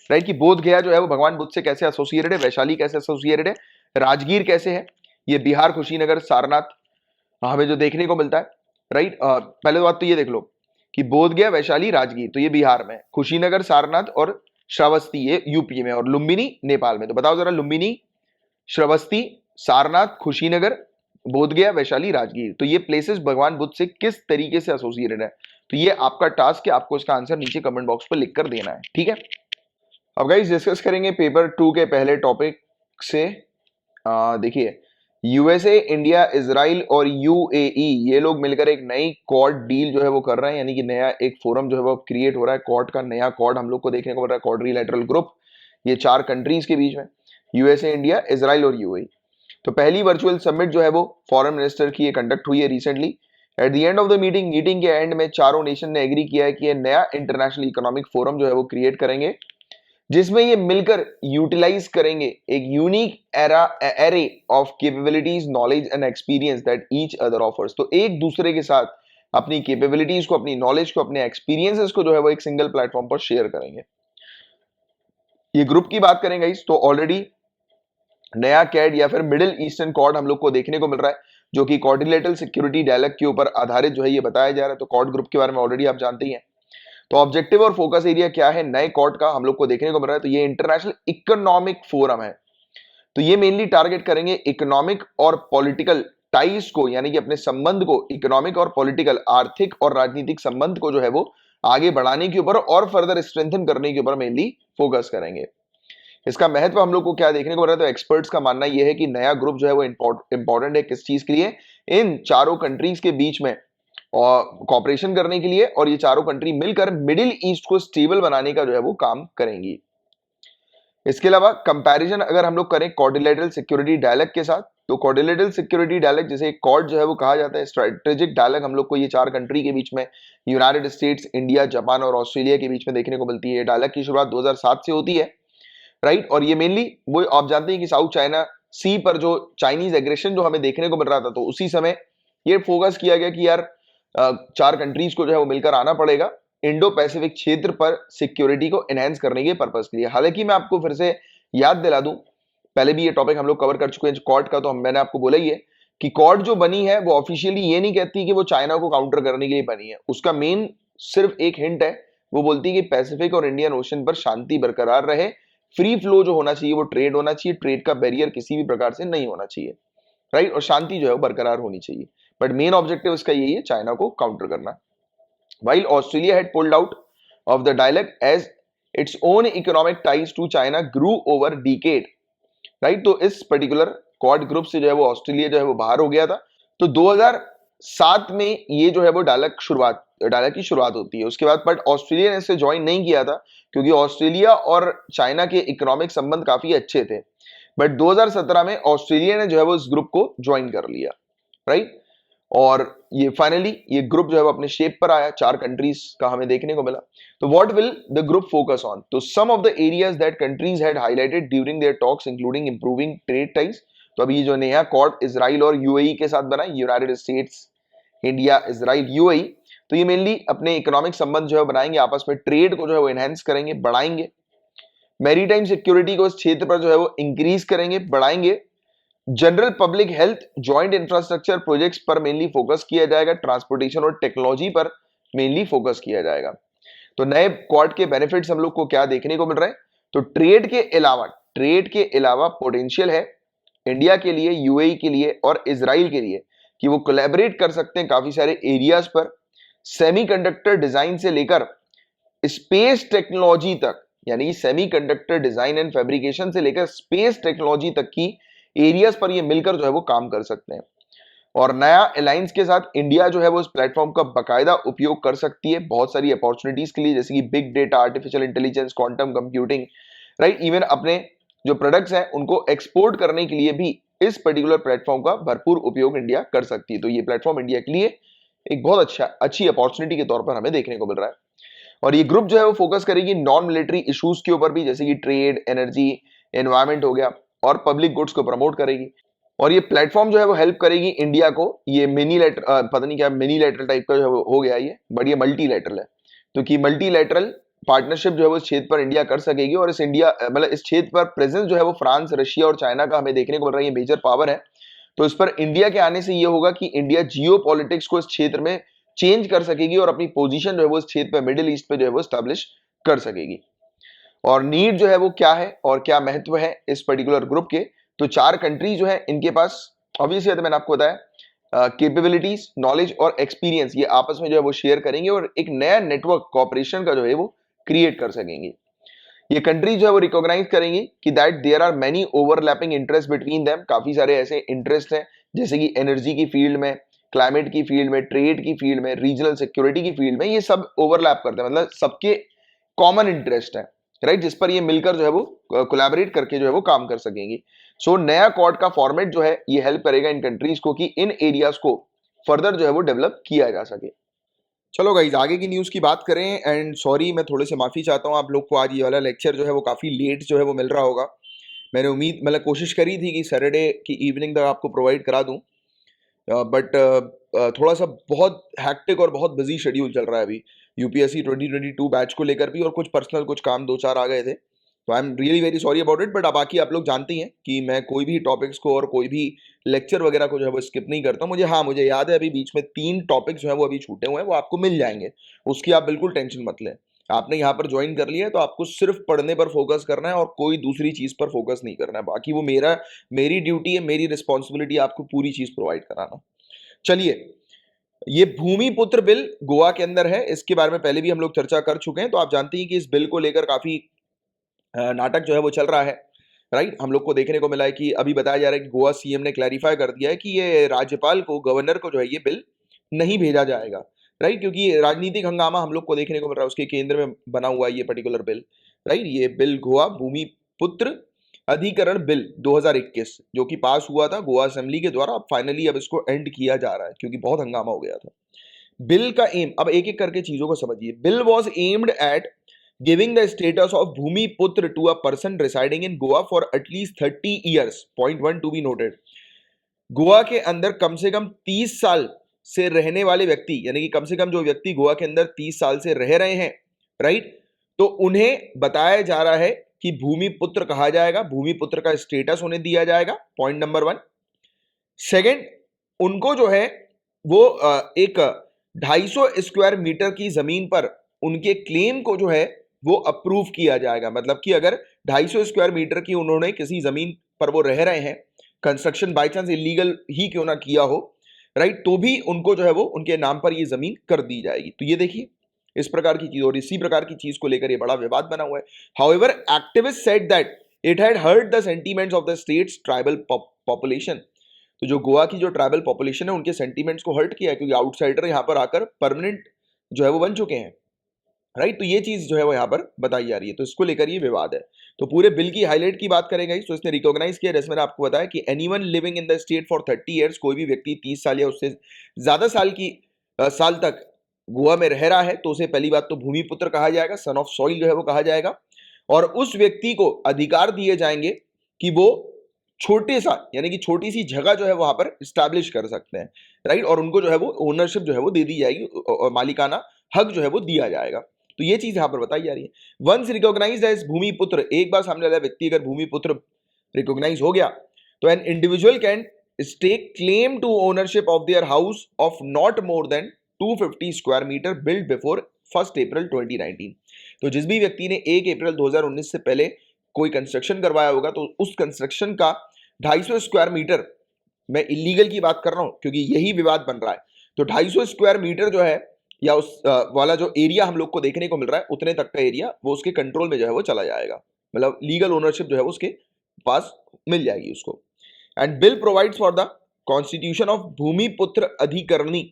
राइट। कि बोध गया जो है वो भगवान बुद्ध से कैसे एसोसिएटेड है, वैशाली कैसे एसोसिएटेड है, राजगीर कैसे है, ये बिहार, कुशीनगर, सारनाथ हमें जो देखने को मिलता है, राइट। पहले बात तो ये देख लो कि बोध गया, वैशाली, राजगीर तो ये बिहार में, कुशीनगर, सारनाथ और श्रावस्ती ये यूपी में, और लुम्बिनी नेपाल में। तो बताओ जरा, लुम्बिनी, श्रावस्ती, सारनाथ, कुशीनगर, बोध गया, वैशाली, राजगीर, तो ये प्लेसेस भगवान बुद्ध से किस तरीके से एसोसिएटेड है। तो ये आपका टास्क है, आपको इसका आंसर नीचे कमेंट बॉक्स पर लिखकर देना है, ठीक है। अब गाइस डिस्कस करेंगे पेपर 2 के पहले टॉपिक से। देखिए, यूएसए, इंडिया, इजराइल और यूएई ये लोग मिलकर एक नई क्वाड डील जो है वो कर रहे हैं, यानी कि नया एक फोरम जो है वो क्रिएट हो रहा है, क्वाड का नया क्वाड हम लोग को देखने को मिल रहा है, क्वाड्रिलैटरल ग्रुप, ये 4 कंट्रीज के बीच में, यूएसए, इंडिया, इजराइल और यूएई। तो पहली वर्चुअल समिट जो है वो फॉरेन मिनिस्टर की ये कंडक्ट हुई है recently. At the end of the meeting के एंड में चारों नेशन ने एग्री किया है कि ये नया इंटरनेशनल इकोनॉमिक फोरम जो है वो क्रिएट करेंगे, जिसमें ये मिलकर यूटिलाइज करेंगे एक unique array of capabilities, knowledge and experience that each other offers. तो एक दूसरे के साथ अपनी कैपेबिलिटीज को, अपनी नॉलेज को, अपने एक्सपीरियंसेस को जो है वो एक सिंगल प्लेटफॉर्म पर शेयर करेंगे। ये ग्रुप की बात करेंगे इस तो ऑलरेडी नया कैड या फिर मिडिल ईस्टर्न कॉर्ड हम लोग को देखने को मिल रहा है, जो कि क्वाड्रिलेटरल सिक्योरिटी डायलॉग के ऊपर आधारित जो है ये बताया जा रहा है। तो कॉर्ड ग्रुप के बारे में ऑलरेडी आप जानते ही हैं। तो ऑब्जेक्टिव और फोकस एरिया क्या है नए कॉर्ड का, हम लोग को देखने को मिल रहा है। तो ये इंटरनेशनल इकोनॉमिक फोरम है, तो ये मेनली टारगेट करेंगे इकोनॉमिक और पॉलिटिकल टाइज को, यानी कि अपने संबंध को, इकोनॉमिक और पॉलिटिकल, आर्थिक और राजनीतिक संबंध को जो है वो आगे बढ़ाने के ऊपर और फर्दर स्ट्रेंथन करने के ऊपर मेनली फोकस करेंगे। इसका महत्व हम लोग को क्या देखने को मिल रहा है, तो एक्सपर्ट्स का मानना यह है कि नया ग्रुप जो है वो इंपॉर्टेंट है किस चीज के लिए, इन चारों कंट्रीज के बीच में और कॉपरेशन करने के लिए, और ये चारों कंट्री मिलकर मिडिल ईस्ट को स्टेबल बनाने का जो है वो काम करेंगी। इसके अलावा कंपैरिजन अगर हम लोग करें क्वाड्रिलेटरल सिक्योरिटी डायलॉग के साथ, तो क्वाड्रिलेटरल सिक्योरिटी डायलॉग जिसे क्वाड जो है वो कहा जाता है, स्ट्रेटेजिक डायलॉग हम लोग को ये 4 कंट्री के बीच में, यूनाइटेड स्टेट्स, इंडिया, जापान और ऑस्ट्रेलिया के बीच में देखने को मिलती है। डायलॉग की शुरुआत 2007 से होती है, राइट। और ये मेनली वो आप जानते हैं कि साउथ चाइना सी पर जो चाइनीज एग्रेशन जो हमें देखने को मिल रहा था, तो उसी समय ये फोकस किया गया कि यार 4 कंट्रीज को जो है वो मिलकर आना पड़ेगा इंडो पैसिफिक क्षेत्र पर सिक्योरिटी को एनहेंस करने के पर्पस के लिए। हालांकि मैं आपको फिर से याद दिला दूं, पहले भी ये टॉपिक हम लोग कवर कर चुके हैं कॉर्ड का, तो मैंने आपको बोला ही है कि कॉर्ड जो बनी है वो ऑफिशियली ये नहीं कहती कि वो चाइना को काउंटर करने के लिए बनी है। उसका मेन सिर्फ एक हिंट है, वो बोलती है कि पैसिफिक और इंडियन ओशन पर शांति बरकरार रहे, फ्री फ्लो जो होना चाहिए वो ट्रेड होना चाहिए, ट्रेड का बैरियर किसी भी प्रकार से नहीं होना चाहिए, राइट। और शांति जो है वो बरकरार होनी चाहिए, बट मेन ऑब्जेक्टिव इसका यही है, चाइना को काउंटर करना। While Australia had pulled out of the dialogue as its own economic ties to China grew over decade, right? तो इस पर्टिकुलर क्वाड ग्रुप से जो है वो ऑस्ट्रेलिया जो है वो बाहर हो गया था। तो 2007 में ये जो है वो डायलॉग की शुरुआत होती है। उसके बाद बट ऑस्ट्रेलिया ने इसे ज्वाइन नहीं किया था, क्योंकि ऑस्ट्रेलिया और चाइना के इकोनॉमिक संबंध काफी अच्छे थे। बट 2017 में ऑस्ट्रेलिया ने जो है वो इस ग्रुप को ज्वाइन कर लिया, राइट। और ये फाइनली ये ग्रुप जो है वो अपने शेप पर आया, 4 कंट्रीज का हमें देखने को मिला। तो what will the group focus on, तो some of the areas that countries had highlighted during their talks including improving trade ties. तो अभी जो नया क्वाड इजराइल और यूएई के साथ बना, United states, India, Israel, UAE, तो ये मेनली अपने इकोनॉमिक संबंध जो है बनाएंगे, आपस में ट्रेड को जो है वो एनहेंस करेंगे, बढ़ाएंगे, मैरीटाइम सिक्योरिटी को इस क्षेत्र पर जो है वो इंक्रीज करेंगे, बढ़ाएंगे, general public health, joint infrastructure projects पर मेनली फोकस किया जाएगा, ट्रांसपोर्टेशन और टेक्नोलॉजी पर मेनली फोकस किया जाएगा। तो नए क्वाड के बेनिफिट्स हम लोग को क्या देखने को मिल रहे हैं, तो ट्रेड के अलावा पोटेंशियल है इंडिया के लिए, यूएई के लिए और इजराइल के लिए कि वो कोलैबोरेट कर सकते हैं काफी सारे एरियाज पर, सेमीकंडक्टर डिजाइन से लेकर स्पेस टेक्नोलॉजी तक, यानी सेमीकंडक्टर डिजाइन एंड फैब्रिकेशन से लेकर स्पेस टेक्नोलॉजी तक की एरियाज पर ये मिलकर जो है वो काम कर सकते हैं। और नया अलायंस के साथ इंडिया जो है वो इस प्लेटफॉर्म का बाकायदा उपयोग कर सकती है बहुत सारी अपॉर्चुनिटीज के लिए, जैसे कि big data, artificial intelligence, quantum computing, right. Even अपने जो प्रोडक्ट्स हैं उनको एक्सपोर्ट करने के लिए भी इस पर्टिकुलर प्लेटफॉर्म का भरपूर उपयोग इंडिया कर सकती है। तो ये प्लेटफॉर्म इंडिया के लिए एक बहुत अच्छी अपॉर्चुनिटी के तौर पर हमें देखने को मिल रहा है। और ये ग्रुप जो है वो फोकस करेगी नॉन मिलिट्री इश्यूज के ऊपर भी, जैसे कि ट्रेड, एनर्जी, एनवायरमेंट हो गया, और पब्लिक गुड्स को प्रमोट करेगी। और ये प्लेटफॉर्म जो है वो हेल्प करेगी इंडिया को, ये मिनी लेटर पता नहीं क्या मिनी लेटरल टाइप का जो है हो गया ये, बट ये मल्टीलेटरल है। तो कि मल्टीलेटरल पार्टनरशिप जो है वो इस क्षेत्र पर इंडिया कर सकेगी, और इस इंडिया मतलब इस क्षेत्र पर प्रेजेंस जो है वो फ्रांस, रशिया और चाइना का हमें देखने को मिल रहा है, ये मेजर पावर है। तो इस पर इंडिया के आने से ये होगा कि इंडिया जियो पॉलिटिक्स को इस क्षेत्र में चेंज कर सकेगी और अपनी पोजीशन जो है वो इस क्षेत्र पे, मिडिल ईस्ट पे जो है वो स्टैब्लिश कर सकेगी। और नीड जो है वो क्या है और क्या महत्व है इस पर्टिकुलर ग्रुप के, तो 4 कंट्री जो है इनके पास ऑब्वियसली मैंने आपको बताया कैपेबिलिटीज, नॉलेज और एक्सपीरियंस ये आपस में जो है वो शेयर करेंगे और एक नया नेटवर्क कॉपरेशन का जो है वो क्रिएट कर सकेंगे। ये कंट्री जो है वो रिकॉग्नाइज करेंगी कि that there are many overlapping interest between them, काफी सारे ऐसे इंटरेस्ट हैं जैसे कि एनर्जी की फील्ड में, क्लाइमेट की फील्ड में, ट्रेड की फील्ड में, रीजनल सिक्योरिटी की फील्ड में, ये सब ओवरलैप करते हैं, मतलब सबके कॉमन इंटरेस्ट है, राइट, जिस पर ये मिलकर जो है वो कोलैबोरेट करके जो है वो काम कर सकेंगे। सो नया क्वाड का फॉर्मेट जो है ये हेल्प करेगा इन कंट्रीज को कि इन एरियाज को फर्दर जो है वो डेवलप किया जा सके। चलो गाइज आगे की न्यूज़ की बात करें, एंड सॉरी मैं थोड़े से माफ़ी चाहता हूँ आप लोग को, आज ये वाला लेक्चर जो है वो काफ़ी लेट जो है वो मिल रहा होगा। मैंने उम्मीद मतलब कोशिश करी थी कि सैटरडे की इवनिंग तक आपको प्रोवाइड करा दूँ, बट थोड़ा सा बहुत हैक्टिक और बहुत बिजी शेड्यूल चल रहा है अभी, यूपीएससी 2022 बैच को लेकर भी, और कुछ पर्सनल कुछ काम 2-4 आ गए थे, तो I am really very sorry about it. But अब बाकी आप लोग जानते हैं कि मैं कोई भी टॉपिक्स को और कोई भी लेक्चर वगैरह को जो है वो स्किप नहीं करता हूँ। मुझे याद है अभी बीच में 3 टॉपिक्स जो है वो अभी छूटे हुए हैं, वो आपको मिल जाएंगे, उसकी आप बिल्कुल टेंशन मत लें। आपने यहाँ पर ज्वाइन कर लिया है तो आपको सिर्फ पढ़ने पर फोकस करना है और कोई दूसरी चीज पर फोकस नहीं करना है, बाकी वो मेरी ड्यूटी है, मेरी रिस्पॉन्सिबिलिटी आपको पूरी चीज प्रोवाइड कराना। चलिए, ये भूमिपुत्र बिल गोवा के अंदर है, इसके बारे में पहले भी हम लोग चर्चा कर चुके हैं, तो आप जानते हैं कि इस बिल को लेकर काफी नाटक जो है वो चल रहा है, राइट। हम लोग को देखने को मिला है कि अभी बताया जा रहा है कि गोवा सीएम ने क्लैरिफाई कर दिया है कि ये राज्यपाल को, गवर्नर को जो है ये बिल नहीं भेजा जाएगा, राइट, क्योंकि राजनीतिक हंगामा हम लोग को देखने को मिल रहा है, उसके केंद्र में बना हुआ है ये पर्टिकुलर बिल, राइट। ये बिल गोवा भूमिपुत्र अधिकरण बिल 2021 जो कि पास हुआ था गोवा असेंबली के द्वारा, अब फाइनली अब इसको एंड किया जा रहा है क्योंकि बहुत हंगामा हो गया था। बिल का एम, अब एक एक करके चीजों को समझिए। Bill was aimed at giving the status of Bhumiputra to a person residing in Goa for at least 30 years. Point 1 to be noted. Goa के अंदर कम से कम 30 साल से रहने वाले व्यक्ति, यानी कि कम से कम जो व्यक्ति गोवा के अंदर 30 साल से रह रहे हैं, राइट, तो उन्हें बताया जा रहा है कि भूमिपुत्र कहा जाएगा, भूमिपुत्र का स्टेटस उन्हें दिया जाएगा। Point number 1। सेकेंड, उनको जो है वो एक 250 स्क्वायर मीटर की जमीन पर उनके क्लेम को जो है वो अप्रूव किया जाएगा। मतलब कि अगर 250 स्क्वायर मीटर की उन्होंने किसी जमीन पर वो रह रहे हैं, कंस्ट्रक्शन बाय चांस इलीगल ही क्यों ना किया हो, राइट, तो भी उनको जो है वो उनके नाम पर ये जमीन कर दी जाएगी। तो ये देखिए इस प्रकार की चीज, और इसी प्रकार की चीज को लेकर ये बड़ा विवाद बना हुआ है। However activist said that it had hurt the sentiments of the states tribal population. तो जो गोवा की जो ट्राइबल पॉपुलेशन है उनके सेंटीमेंट्स को हर्ट किया है, क्योंकि आउटसाइडर यहाँ पर आकर परमानेंट जो है वो बन चुके हैं, राइट। तो ये चीज जो है वो यहाँ पर बताई जा रही है, तो इसको लेकर ये विवाद है। तो पूरे बिल की हाईलाइट की बात करेंगे तो इसने रिकॉग्नाइज किया, जैसे मैंने आपको बताया कि anyone living in the state for 30 years, कोई भी व्यक्ति 30 साल या उससे ज्यादा साल तक गोवा में रह रहा है तो उसे पहली बात तो भूमिपुत्र कहा जाएगा, सन ऑफ सॉइल जो है वो कहा जाएगा, और उस व्यक्ति को अधिकार दिए जाएंगे कि वो छोटे सा यानी कि छोटी सी जगह जो है वहां पर स्टैब्लिश कर सकते हैं, राइट, और उनको जो है वो ओनरशिप जो है वो दे दी जाएगी और मालिकाना हक जो है वो दिया जाएगा। तो ये चीज यहां पर बताई जा रही है। वंस रिकॉग्नाइज्ड एज भूमिपुत्र, एक बार सामने वाला व्यक्ति अगर भूमिपुत्र रिकॉग्नाइज हो गया तो an individual can stake claim to ownership of their house of not more than 250 square metre build before 1 April 2019। तो जिस भी व्यक्ति ने 1 अप्रैल 2019 से पहले कोई कंस्ट्रक्शन करवाया होगा तो उस कंस्ट्रक्शन का 250 स्क्वायर मीटर, मैं इलीगल की बात कर रहा हूं क्योंकि यही विवाद बन रहा है, तो 250 स्क्वायर मीटर जो है या उस वाला जो एरिया हम लोग को देखने को मिल रहा है, उतने तक का एरिया वो उसके कंट्रोल में जो है वो चला जाएगा, मतलब लीगल ओनरशिप जो है वो उसके पास मिल जाएगी उसको। And bill provides for the constitution of Bhumiputra Adhikarini,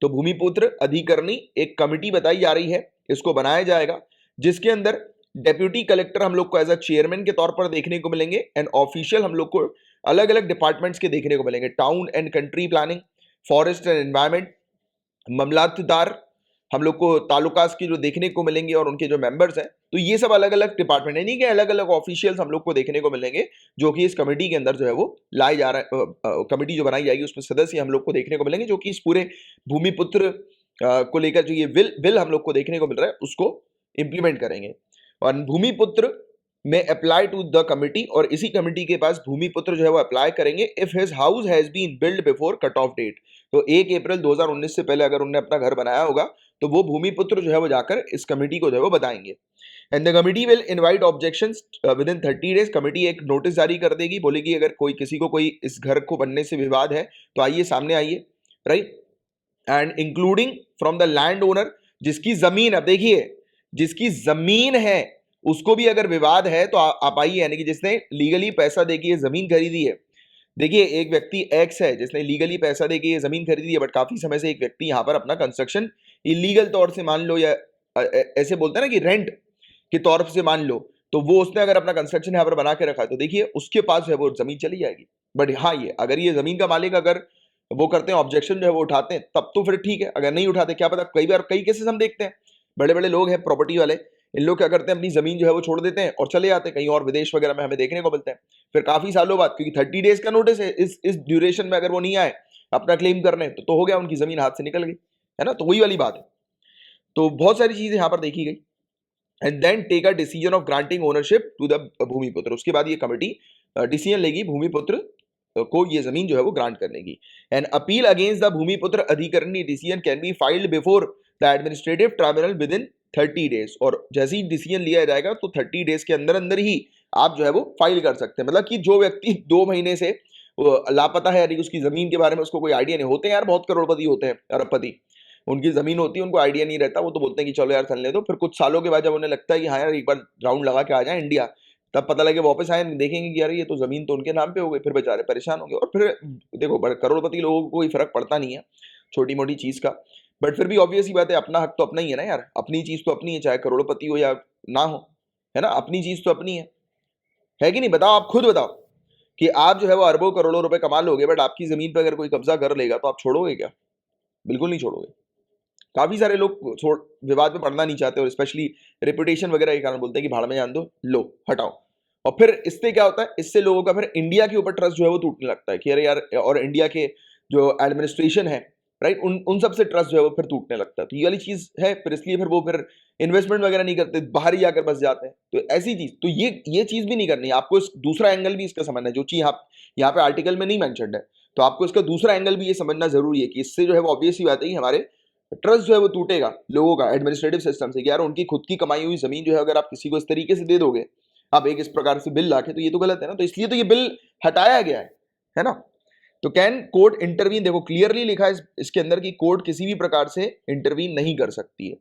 तो भूमिपुत्र अधिकरणी एक कमिटी बताई जा रही है, इसको बनाया जाएगा, जिसके अंदर डेप्यूटी कलेक्टर हम लोग को एज अ चेयरमैन के तौर पर देखने को मिलेंगे, एंड ऑफिशियल हम लोग को अलग अलग डिपार्टमेंट्स के देखने को मिलेंगे, town and country planning, forest and environment, mamlatdar हम लोग को तालुकास के जो देखने को मिलेंगे और उनके जो मेंबर्स हैं, तो ये सब अलग अलग डिपार्टमेंट है, नहीं कि अलग अलग ऑफिशियल्स हम लोग को देखने को मिलेंगे जो कि इस कमेटी के अंदर जो है वो लाए जा रहा है, कमेटी जो बनाई जाएगी उसमें सदस्य हम लोग को देखने को मिलेंगे जो कि इस पूरे भूमिपुत्र को लेकर जो ये बिल हम लोग को देखने को मिल रहा है उसको इंप्लीमेंट करेंगे। और भूमिपुत्र में अप्लाई टू द कमिटी, और इसी कमिटी के पास भूमिपुत्र जो है वो अप्लाई करेंगे if his house has been build before cut off date, तो 1 अप्रैल 2019 से पहले अगर उन्होंने अपना घर बनाया होगा तो वो भूमिपुत्र जो है वो जाकर इस कमिटी को जो है वो बताएंगे। And the committee will invite objections with in 30 days, committee एक नोटिस जारी कर देगी, बोलेगी अगर कोई किसी को कोई इस घर को बनने से विवाद है तो आइए सामने आइए, right. And including from the land owner, जिसकी जमीन, अब देखिए जिसकी जमीन है उसको भी अगर विवाद है तो आप आइए, यानी कि जिसने लीगली पैसा देके ये जमीन खरीदी है। देखिए एक व्यक्ति एक्स है जिसने लीगली पैसा देके ये जमीन खरीदी है, बट काफी समय से एक व्यक्ति यहाँ पर अपना कंस्ट्रक्शन इलीगल तौर से मान लो, या ऐसे बोलते हैं ना कि रेंट के तौर से मान लो, तो वो उसने अगर अपना कंस्ट्रक्शन यहाँ पर बना के रखा है तो देखिए उसके पास जो है वो जमीन चली जाएगी। बट हाँ, ये अगर ये जमीन का मालिक अगर वो करते हैं, ऑब्जेक्शन जो है वो उठाते हैं, तब तो फिर ठीक है, अगर नहीं उठाते क्या पता, कई बार कई केसेस हम देखते हैं, बड़े बड़े लोग हैं प्रॉपर्टी वाले, इन लोग क्या करते हैं अपनी जमीन जो है वो छोड़ देते हैं और चले जाते हैं कहीं और, विदेश वगैरह में हमें देखने को मिलते हैं। फिर काफी सालों बाद, क्योंकि 30 डेज का नोटिस है, इस ड्यूरेशन में अगर वो नहीं आए अपना क्लेम करने तो हो गया, उनकी जमीन हाथ से निकल गई, है ना, तो वही वाली बात है। तो बहुत सारी चीजें यहाँ पर देखी गई। And then take a decision of granting ownership to the Bhumiputra, उसके बाद ये कमेटी डिसीजन लेगी भूमिपुत्र को ये जमीन जो है वो ग्रांट करने की। And appeal against the Bhumiputra Adhikarini decision can be filed before the administrative tribunal within 30 days, और जैसे ही डिसीजन लिया जाएगा तो 30 डेज के अंदर अंदर ही आप जो है वो फाइल कर सकते हैं। मतलब कि जो व्यक्ति 2 महीने से लापता है, यानी उसकी जमीन के बारे में उसको कोई आइडिया नहीं, होते हैं यार बहुत करोड़पति होते हैं, अरबपति, उनकी जमीन होती है उनको आइडिया नहीं रहता, वो तो बोलते हैं कि चलो यार चलने दो, फिर कुछ सालों के बाद जब उन्हें लगता है कि हाँ यार एक बार राउंड लगा के आ जाए इंडिया, तब पता लगे वापस आए देखेंगे कि यार ये तो जमीन तो उनके नाम पे हो गई, फिर बेचारे परेशान होंगे। और फिर देखो बड़े करोड़पति लोगों को कोई फर्क पड़ता नहीं है छोटी मोटी चीज का, बट फिर भी ऑब्वियस ही बात है, अपना हक तो अपना ही है ना यार, अपनी चीज तो अपनी है, चाहे करोड़पति हो या ना हो, है ना, अपनी चीज तो अपनी है कि नहीं? बताओ, आप खुद बताओ कि आप जो है वो अरबों करोड़ों रुपए कमा लोगे, बट आपकी जमीन पर अगर कोई कब्जा कर लेगा तो आप छोड़ोगे क्या? बिल्कुल नहीं छोड़ोगे। काफी सारे लोग छोड़ विवाद में पड़ना नहीं चाहते, और स्पेशली रेपुटेशन वगैरह के कारण बोलते हैं कि भाड़ में जान दो, लो हटाओ। और फिर इससे क्या होता है, इससे लोगों का फिर इंडिया के ऊपर ट्रस्ट जो है वो टूटने लगता है कि अरे यार, और इंडिया के जो एडमिनिस्ट्रेशन है, राइट, उन सब से ट्रस्ट जो है वो फिर टूटने लगता है। तो ये वाली चीज है, फिर इसलिए फिर वो फिर इन्वेस्टमेंट वगैरह नहीं करते, बाहर ही जाकर बस जाते हैं। तो ऐसी चीज, तो ये चीज भी नहीं करनी है आपको, दूसरा एंगल भी इसका समझना है, जो चीज आप यहाँ पे आर्टिकल में नहीं मेंशन्ड है, तो आपको इसका दूसरा एंगल भी ये समझना जरूरी है कि इससे जो है वो ऑब्वियस ही बात है कि हमारे ट्रस्ट जो है वो टूटेगा लोगों का एडमिनिस्ट्रेटिव सिस्टम से, कि यार उनकी खुद की कमाई हुई जमीन जो है अगर आप किसी को इस तरीके से दे दोगे, आप एक इस प्रकार से बिल लाके, तो ये तो गलत है ना, तो इसलिए तो ये बिल हटाया गया है ना। तो कैन कोर्ट इंटरवीन, देखो क्लियरली लिखा है इसके अंदर कि कोर्ट किसी भी प्रकार से इंटरवीन नहीं कर सकती है,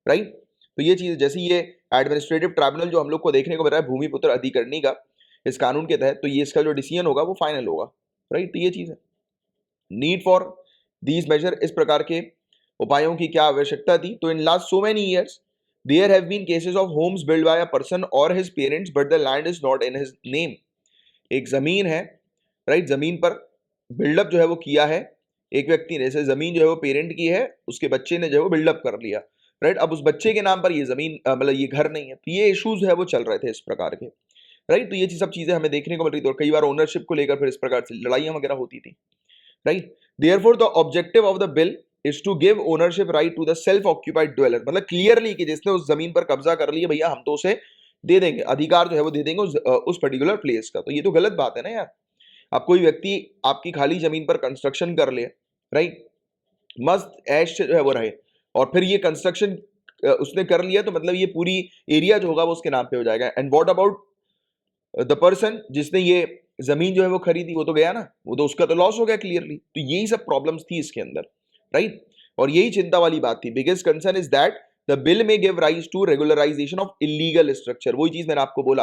राइट। तो ये चीज, जैसे ये एडमिनिस्ट्रेटिव ट्राइब्यूनल जो हम लोग को देखने को मिल रहा है भूमिपुत्र अधिकरणी का, इस कानून के तहत, तो ये इसका जो डिसीजन होगा वो फाइनल होगा, राइट। तो ये चीज है, नीड फॉर दीज मेजर, इस प्रकार के उपायों की क्या आवश्यकता थी। तो in last so many years there have been cases of homes build by a person और his parents but the land is not in his name. एक जमीन है, राइट, जमीन पर बिल्डअप जो है वो किया है एक व्यक्ति ने, जैसे जमीन जो है वो पेरेंट की है, उसके बच्चे ने जो है वो बिल्डअप कर लिया, राइट, अब उस बच्चे के नाम पर ये जमीन, मतलब ये घर नहीं है, तो ये इश्यूज है वो चल रहे थे इस प्रकार के, राइट। तो ये सब चीजें हमें देखने को मिल रही थी, और कई बार ओनरशिप को लेकर फिर इस प्रकार से लड़ाइयां वगैरह होती थी, right. Therefore the objective of the bill is to give ownership right to the self occupied dweller, मतलब क्लियरली कि जिसने उस जमीन पर कब्जा कर लिया, भैया हम तो उसे दे देंगे, अधिकार जो है वो दे देंगे उस पर्टिकुलर प्लेस का। तो ये तो गलत बात है ना यार, अब कोई व्यक्ति आपकी खाली जमीन पर कंस्ट्रक्शन कर ले, राइट, मस्त ऐश जो है वो रहे, और फिर ये कंस्ट्रक्शन उसने कर लिया, तो मतलब ये पूरी एरिया जो होगा वो उसके नाम पे हो जाएगा। And what about the person जिसने ये जमीन जो है वो खरीदी, वो तो गया ना, वो तो उसका तो लॉस हो गया क्लियरली। तो यही सब प्रॉब्लम्स थी इसके अंदर, राइट। और यही चिंता वाली बात थी। Biggest concern is that the bill में give rise to regularisation of illegal structure. वही चीज मैंने आपको बोला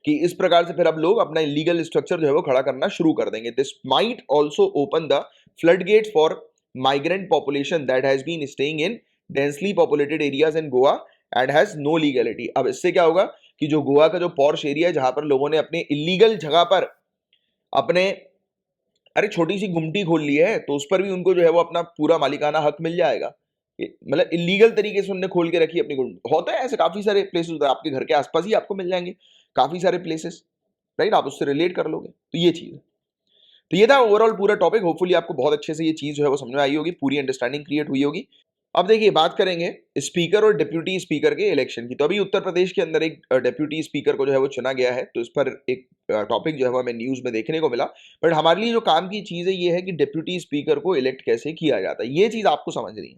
कि इस प्रकार से फिर अब लोग अपना इलीगल स्ट्रक्चर जो है वो खड़ा करना शुरू कर देंगे। This might also open the flood gates for migrant population that has been staying in densely populated areas in Goa and has no legality. अब इससे क्या होगा कि जो गोवा का जो पॉर्श एरिया है, जहां पर लोगों ने अपने इलीगल जगह पर अपने अरे छोटी सी गुमटी खोल ली है, तो उस पर भी उनको जो है वो अपना पूरा मालिकाना हक मिल जाएगा। मतलब इलीगल तरीके से उन्होंने खोल के रखी अपनी गुमटी। होता है ऐसे काफी सारे प्लेसेस, होता है आपके घर के आसपास ही आपको मिल जाएंगे काफी सारे प्लेसेस, राइट। आप उससे रिलेट कर लोगे। तो ये चीज है। तो ये था ओवरऑल पूरा टॉपिक। होपफुली आपको बहुत अच्छे से ये चीज जो है वो समझ में आई होगी, पूरी अंडरस्टैंडिंग क्रिएट हुई होगी। अब देखिए बात करेंगे स्पीकर और डिप्यूटी स्पीकर के इलेक्शन की। तो अभी उत्तर प्रदेश के अंदर एक डिप्यूटी स्पीकर को जो है वो चुना गया है। तो इस पर एक टॉपिक जो है वो हमें न्यूज में देखने को मिला। बट हमारे लिए जो काम की चीज है ये है कि डिप्यूटी स्पीकर को इलेक्ट कैसे किया जाता है, ये चीज आपको समझनी है।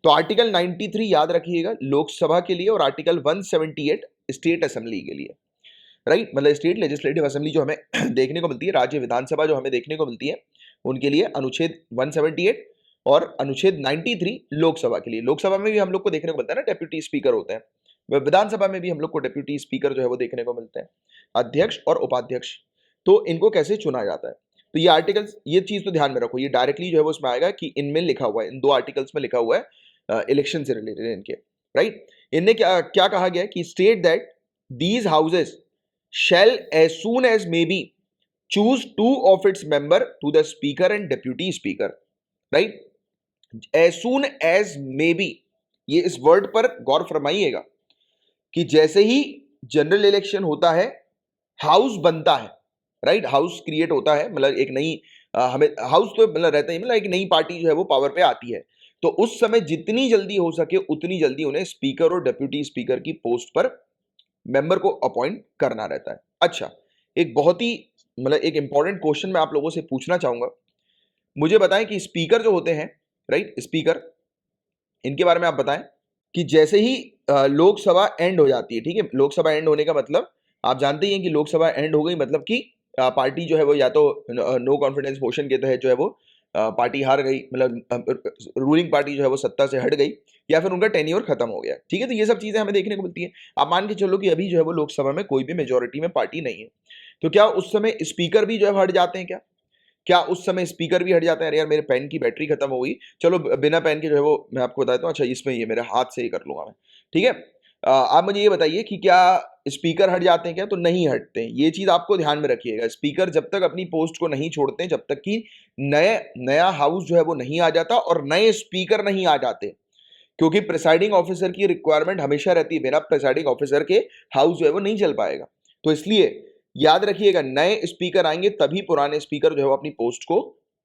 तो आर्टिकल 93 याद रखिएगा लोकसभा के लिए, और आर्टिकल 178 स्टेट असेंबली के लिए, राइट। मतलब स्टेट लेजिस्लेटिव असेंबली जो हमें देखने को मिलती है, राज्य विधानसभा जो हमें देखने को मिलती है, उनके लिए अनुच्छेद 178 और अनुच्छेद 93 लोकसभा के लिए। लोकसभा में भी हम लोग को देखने को मिलता है ना डेप्यूटी स्पीकर होते हैं, विधानसभा में भी हम लोग को डेप्यूटी स्पीकर जो है वो देखने को मिलते हैं, अध्यक्ष और उपाध्यक्ष। तो इनको कैसे चुना जाता है, तो ये आर्टिकल्स, ये चीज तो ध्यान में रखो, ये डायरेक्टली जो है वो उसमें आएगा कि इनमें लिखा हुआ है, इन दो आर्टिकल्स में लिखा हुआ है इलेक्शन से रिलेटेड इनके, राइट। इनने क्या क्या कहा गया कि state that these houses shall as soon as may be choose two of its member to the speaker and deputy speaker, right। as soon as may be, ये इस वर्ड पर गौर फरमाइएगा कि जैसे ही जनरल इलेक्शन होता है, हाउस बनता है, राइट, हाउस क्रिएट होता है, मतलब एक नई हमें हाउस तो मतलब रहता ही, मतलब एक नई पार्टी जो है वो पावर पे आती है, तो उस समय जितनी जल्दी हो सके उतनी जल्दी उन्हें स्पीकर और डेप्यूटी स्पीकर की पोस्ट पर मेंबर को अपॉइंट करना रहता है। अच्छा, एक बहुत ही मतलब एक इंपॉर्टेंट क्वेश्चन मैं आप लोगों से पूछना चाहूंगा। मुझे बताएं कि स्पीकर जो होते हैं, राइट, स्पीकर, इनके बारे में आप बताएं कि जैसे ही लोकसभा एंड हो जाती है, ठीक है, लोकसभा एंड होने का मतलब आप जानते ही हैं कि लोकसभा एंड हो गई मतलब कि पार्टी जो है वो या तो नो कॉन्फिडेंस मोशन के तहत जो है वो पार्टी हार गई, मतलब रूलिंग पार्टी जो है वो सत्ता से हट गई, या फिर उनका टेन्योर खत्म हो गया, ठीक है। तो ये सब चीजें हमें देखने को मिलती है। आप मान के चलो कि अभी जो है वो लोकसभा में कोई भी मेजोरिटी में पार्टी नहीं है, तो क्या उस समय स्पीकर भी जो है हट जाते हैं क्या? क्या उस समय स्पीकर भी हट जाते हैं? अरे यार मेरे पेन की बैटरी खत्म हो गई, चलो बिना पेन के जो है वो मैं आपको बताता हूँ, अच्छा इसमें ये मेरे हाथ से ही कर लूंगा मैं, ठीक है। आप मुझे ये बताइए कि क्या स्पीकर हट जाते हैं क्या? तो नहीं हटते हैं। ये चीज आपको ध्यान में रखिएगा, स्पीकर जब तक अपनी पोस्ट को नहीं छोड़ते हैं, जब तक कि नया हाउस जो है वो नहीं आ जाता और नए स्पीकर नहीं आ जाते, क्योंकि प्रिसाइडिंग ऑफिसर की रिक्वायरमेंट हमेशा रहती है, बिना प्रिसाइडिंग ऑफिसर के हाउस जो है वो नहीं चल पाएगा। तो इसलिए याद रखिएगा, नए स्पीकर आएंगे तभी पुराने स्पीकर जो है वो अपनी पोस्ट को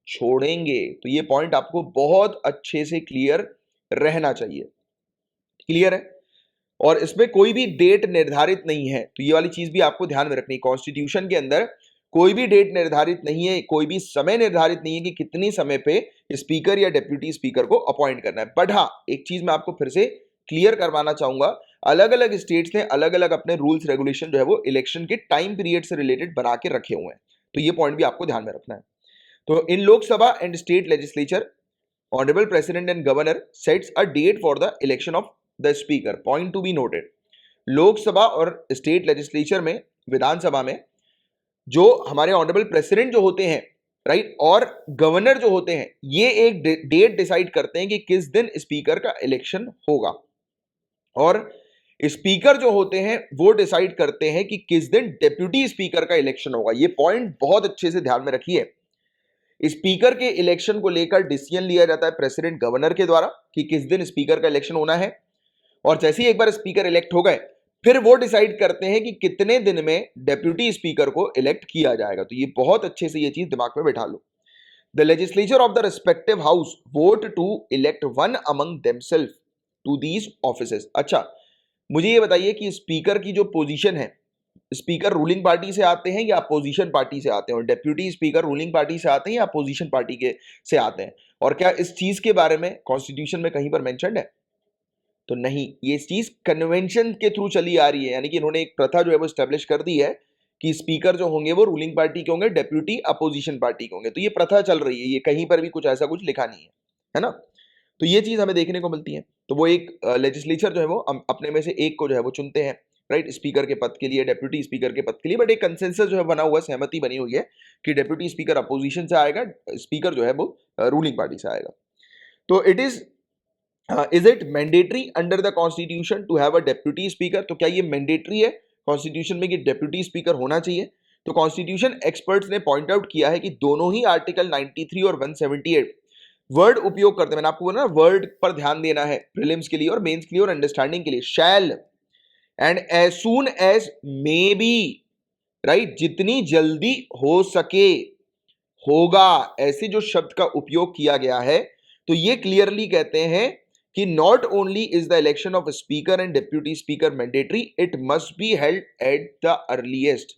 छोड़ेंगे। तो ये पॉइंट आपको बहुत अच्छे से क्लियर रहना चाहिए, क्लियर है। और इसमें कोई भी डेट निर्धारित नहीं है, तो ये वाली चीज भी आपको ध्यान में रखनी है। कॉन्स्टिट्यूशन के अंदर कोई भी डेट निर्धारित नहीं है, कोई भी समय निर्धारित नहीं है कि कितनी समय पे स्पीकर या डेप्यूटी स्पीकर को अपॉइंट करना है। बट हाँ, एक चीज मैं आपको फिर से क्लियर करवाना चाहूंगा, अलग अलग स्टेट्स ने अलग अलग अपने रूल्स रेगुलेशन जो है वो इलेक्शन के टाइम पीरियड से रिलेटेड बना के रखे हुए हैं, तो ये पॉइंट भी आपको ध्यान में रखना है। तो in Lok Sabha and state legislature, honourable president and governor sets a date for the election of the speaker. Point to be noted, Lok Sabha और स्टेट लेजिस्लेचर में, विधानसभा में जो हमारे ऑनरेबल प्रेसिडेंट जो होते हैं, राइट, और गवर्नर जो होते हैं, ये एक डेट डिसाइड करते हैं कि किस दिन स्पीकर का इलेक्शन होगा, और स्पीकर जो होते हैं वो डिसाइड करते हैं कि किस दिन डेप्यूटी स्पीकर का इलेक्शन होगा। ये पॉइंट बहुत अच्छे से ध्यान में रखिए। स्पीकर के इलेक्शन को लेकर डिसीजन लिया जाता है प्रेसिडेंट गवर्नर के द्वारा कि किस दिन स्पीकर का इलेक्शन होना है, और जैसे ही एक बार स्पीकर इलेक्ट हो गए, फिर वो डिसाइड करते हैं कि कितने दिन में डेप्यूटी स्पीकर को इलेक्ट किया जाएगा। तो ये बहुत अच्छे से ये चीज दिमाग में बैठा लो। The legislature of the respective house vote to elect one among themself to these offices. अच्छा, मुझे ये बताइए कि स्पीकर की जो पोजीशन है, स्पीकर रूलिंग पार्टी से आते हैं या अपोजिशन पार्टी से आते हैं, और डेप्यूटी स्पीकर रूलिंग पार्टी से आते हैं या अपोजिशन पार्टी के से आते हैं, और क्या इस चीज के बारे में कॉन्स्टिट्यूशन में कहीं पर मेंशन्ड है? तो नहीं, ये चीज कन्वेंशन के थ्रू चली आ रही है, यानी कि इन्होंने एक प्रथा जो है वो स्टैब्लिश कर दी है कि स्पीकर जो होंगे वो रूलिंग पार्टी के होंगे, डेप्यूटी अपोजिशन पार्टी के होंगे। तो ये प्रथा चल रही है, ये कहीं पर भी कुछ ऐसा कुछ लिखा नहीं है ना। तो ये चीज हमें देखने को मिलती है। तो वो एक लेजिस्लेचर जो है वो अपने में से एक को जो है वो चुनते हैं, राइट, स्पीकर के पद के लिए, डेप्यूटी स्पीकर के पद के लिए। बट एक कंसेंसस जो है बना हुआ, सहमति बनी हुई है कि डेप्यूटी स्पीकर अपोजिशन से आएगा, स्पीकर जो है वो रूलिंग पार्टी से आएगा। तो is it mandatory under the constitution to have a deputy speaker? तो क्या ये मैंडेटरी है कॉन्स्टिट्यूशन में कि डेप्यूटी स्पीकर होना चाहिए? तो कॉन्स्टिट्यूशन एक्सपर्ट्स ने पॉइंट आउट किया है कि दोनों ही आर्टिकल 93 और 178 वर्ड उपयोग करते हैं। मैंने आपको बोला ना, वर्ड पर ध्यान देना है प्रीलिम्स के लिए और मेंस के लिए और अंडरस्टैंडिंग के लिए। Shall and as soon as may be, right, जितनी जल्दी हो सके, होगा, ऐसे जो शब्द का उपयोग किया गया है, तो ये क्लियरली कहते हैं कि not only is the election of speaker and deputy speaker mandatory, it must be held at the earliest,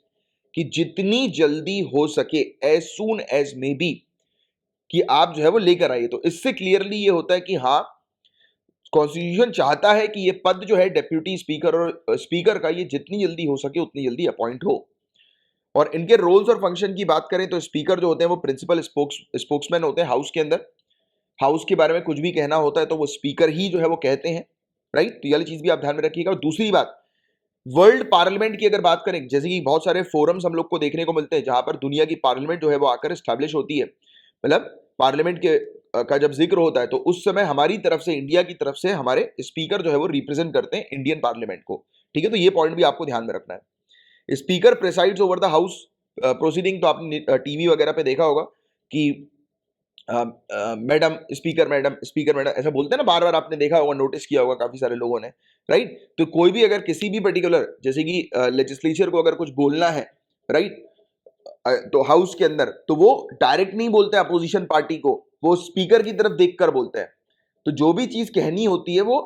कि जितनी जल्दी हो सके, as soon as may be, कि आप जो है वो लेकर आइए। तो इससे क्लियरली ये होता है कि हाँ, कॉन्स्टिट्यूशन चाहता है कि ये पद जो है डेप्यूटी स्पीकर और स्पीकर का, ये जितनी जल्दी हो सके उतनी जल्दी अपॉइंट हो। और इनके रोल्स और फंक्शन की बात करें तो स्पीकर जो होते हैं वो प्रिंसिपल स्पोक्समैन होते हैं हाउस के अंदर। हाउस के बारे में कुछ भी कहना होता है तो वो स्पीकर ही जो है वो कहते हैं, राइट। तो ये वाली चीज भी आप ध्यान में रखिएगा। और दूसरी बात, वर्ल्ड पार्लियामेंट की अगर बात करें, जैसे कि बहुत सारे फोरम्स हम लोग को देखने को मिलते हैं जहां पर दुनिया की पार्लियामेंट जो है वो आकर स्टैब्लिश होती है, मतलब पार्लियामेंट के का जब जिक्र होता है तो उस समय हमारी तरफ से, इंडिया की तरफ से हमारे स्पीकर जो है वो रिप्रेजेंट करते हैं इंडियन पार्लियामेंट को, ठीक है। तो ये पॉइंट भी आपको ध्यान में रखना है। Speaker presides over the house proceeding. तो आपने टीवी वगैरह पे देखा होगा कि madam speaker, madam speaker, madam ऐसा बोलते हैं ना, बार बार आपने देखा होगा, नोटिस किया होगा काफी सारे लोगों ने, राइट। तो कोई भी अगर किसी भी पर्टिकुलर, जैसे कि लेजिस्लेचर को अगर कुछ बोलना है, राइट, तो हाउस के अंदर, तो वो डायरेक्ट नहीं बोलते अपोजिशन पार्टी को, वो स्पीकर की तरफ देखकर बोलते हैं। तो जो भी चीज कहनी होती है वो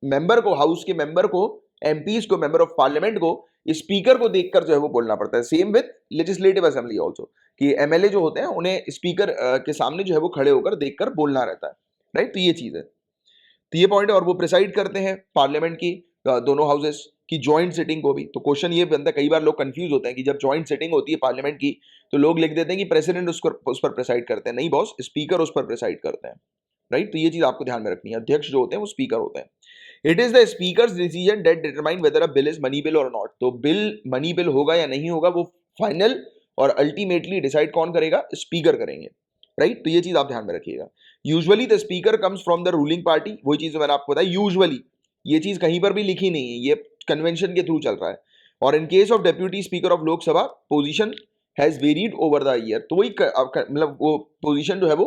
मेंबर को, हाउस के मेंबर को, एमपीज को, मेंबर ऑफ पार्लियामेंट को, स्पीकर को देखकर जो है वो बोलना पड़ता है। Same with legislative assembly also, कि एमएलए जो होते हैं उन्हें स्पीकर के सामने जो है वो खड़े होकर देखकर बोलना रहता है, राइट। तो ये चीज है, तो ये पॉइंट है। और वो प्रिसाइड करते हैं पार्लियामेंट की दोनों हाउसेस की ज्वाइंट सिटिंग को भी। तो क्वेश्चन ये बनता है, कई बार लोग कंफ्यूज होते हैं कि जब ज्वाइंट सिटिंग होती है पार्लियामेंट की तो लोग लिख देते हैं कि प्रेसिडेंट उस पर प्रिसाइड करते हैं। नहीं बॉस, स्पीकर उस पर प्रिसाइड करते हैं, राइट। तो ये चीज आपको ध्यान में रखनी है। अध्यक्ष जो होते हैं वो स्पीकर होते हैं। It is the speaker decision that determine whether a bill is money bill और नॉट। तो बिल मनी बिल होगा या नहीं होगा वो फाइनल और अल्टीमेटली डिसाइड कौन करेगा? स्पीकर करेंगे, राइट। तो ये चीज आप ध्यान में रखिएगा। Usually the speaker comes from the ruling party. वही चीज मैंने आपको बताया, यूजुअली, ये चीज कहीं पर भी लिखी नहीं है, ये कन्वेंशन के थ्रू चल रहा है। और in case of deputy speaker of Lok Sabha, position has varied over the year. तो वही मतलब वो पोजीशन जो है वो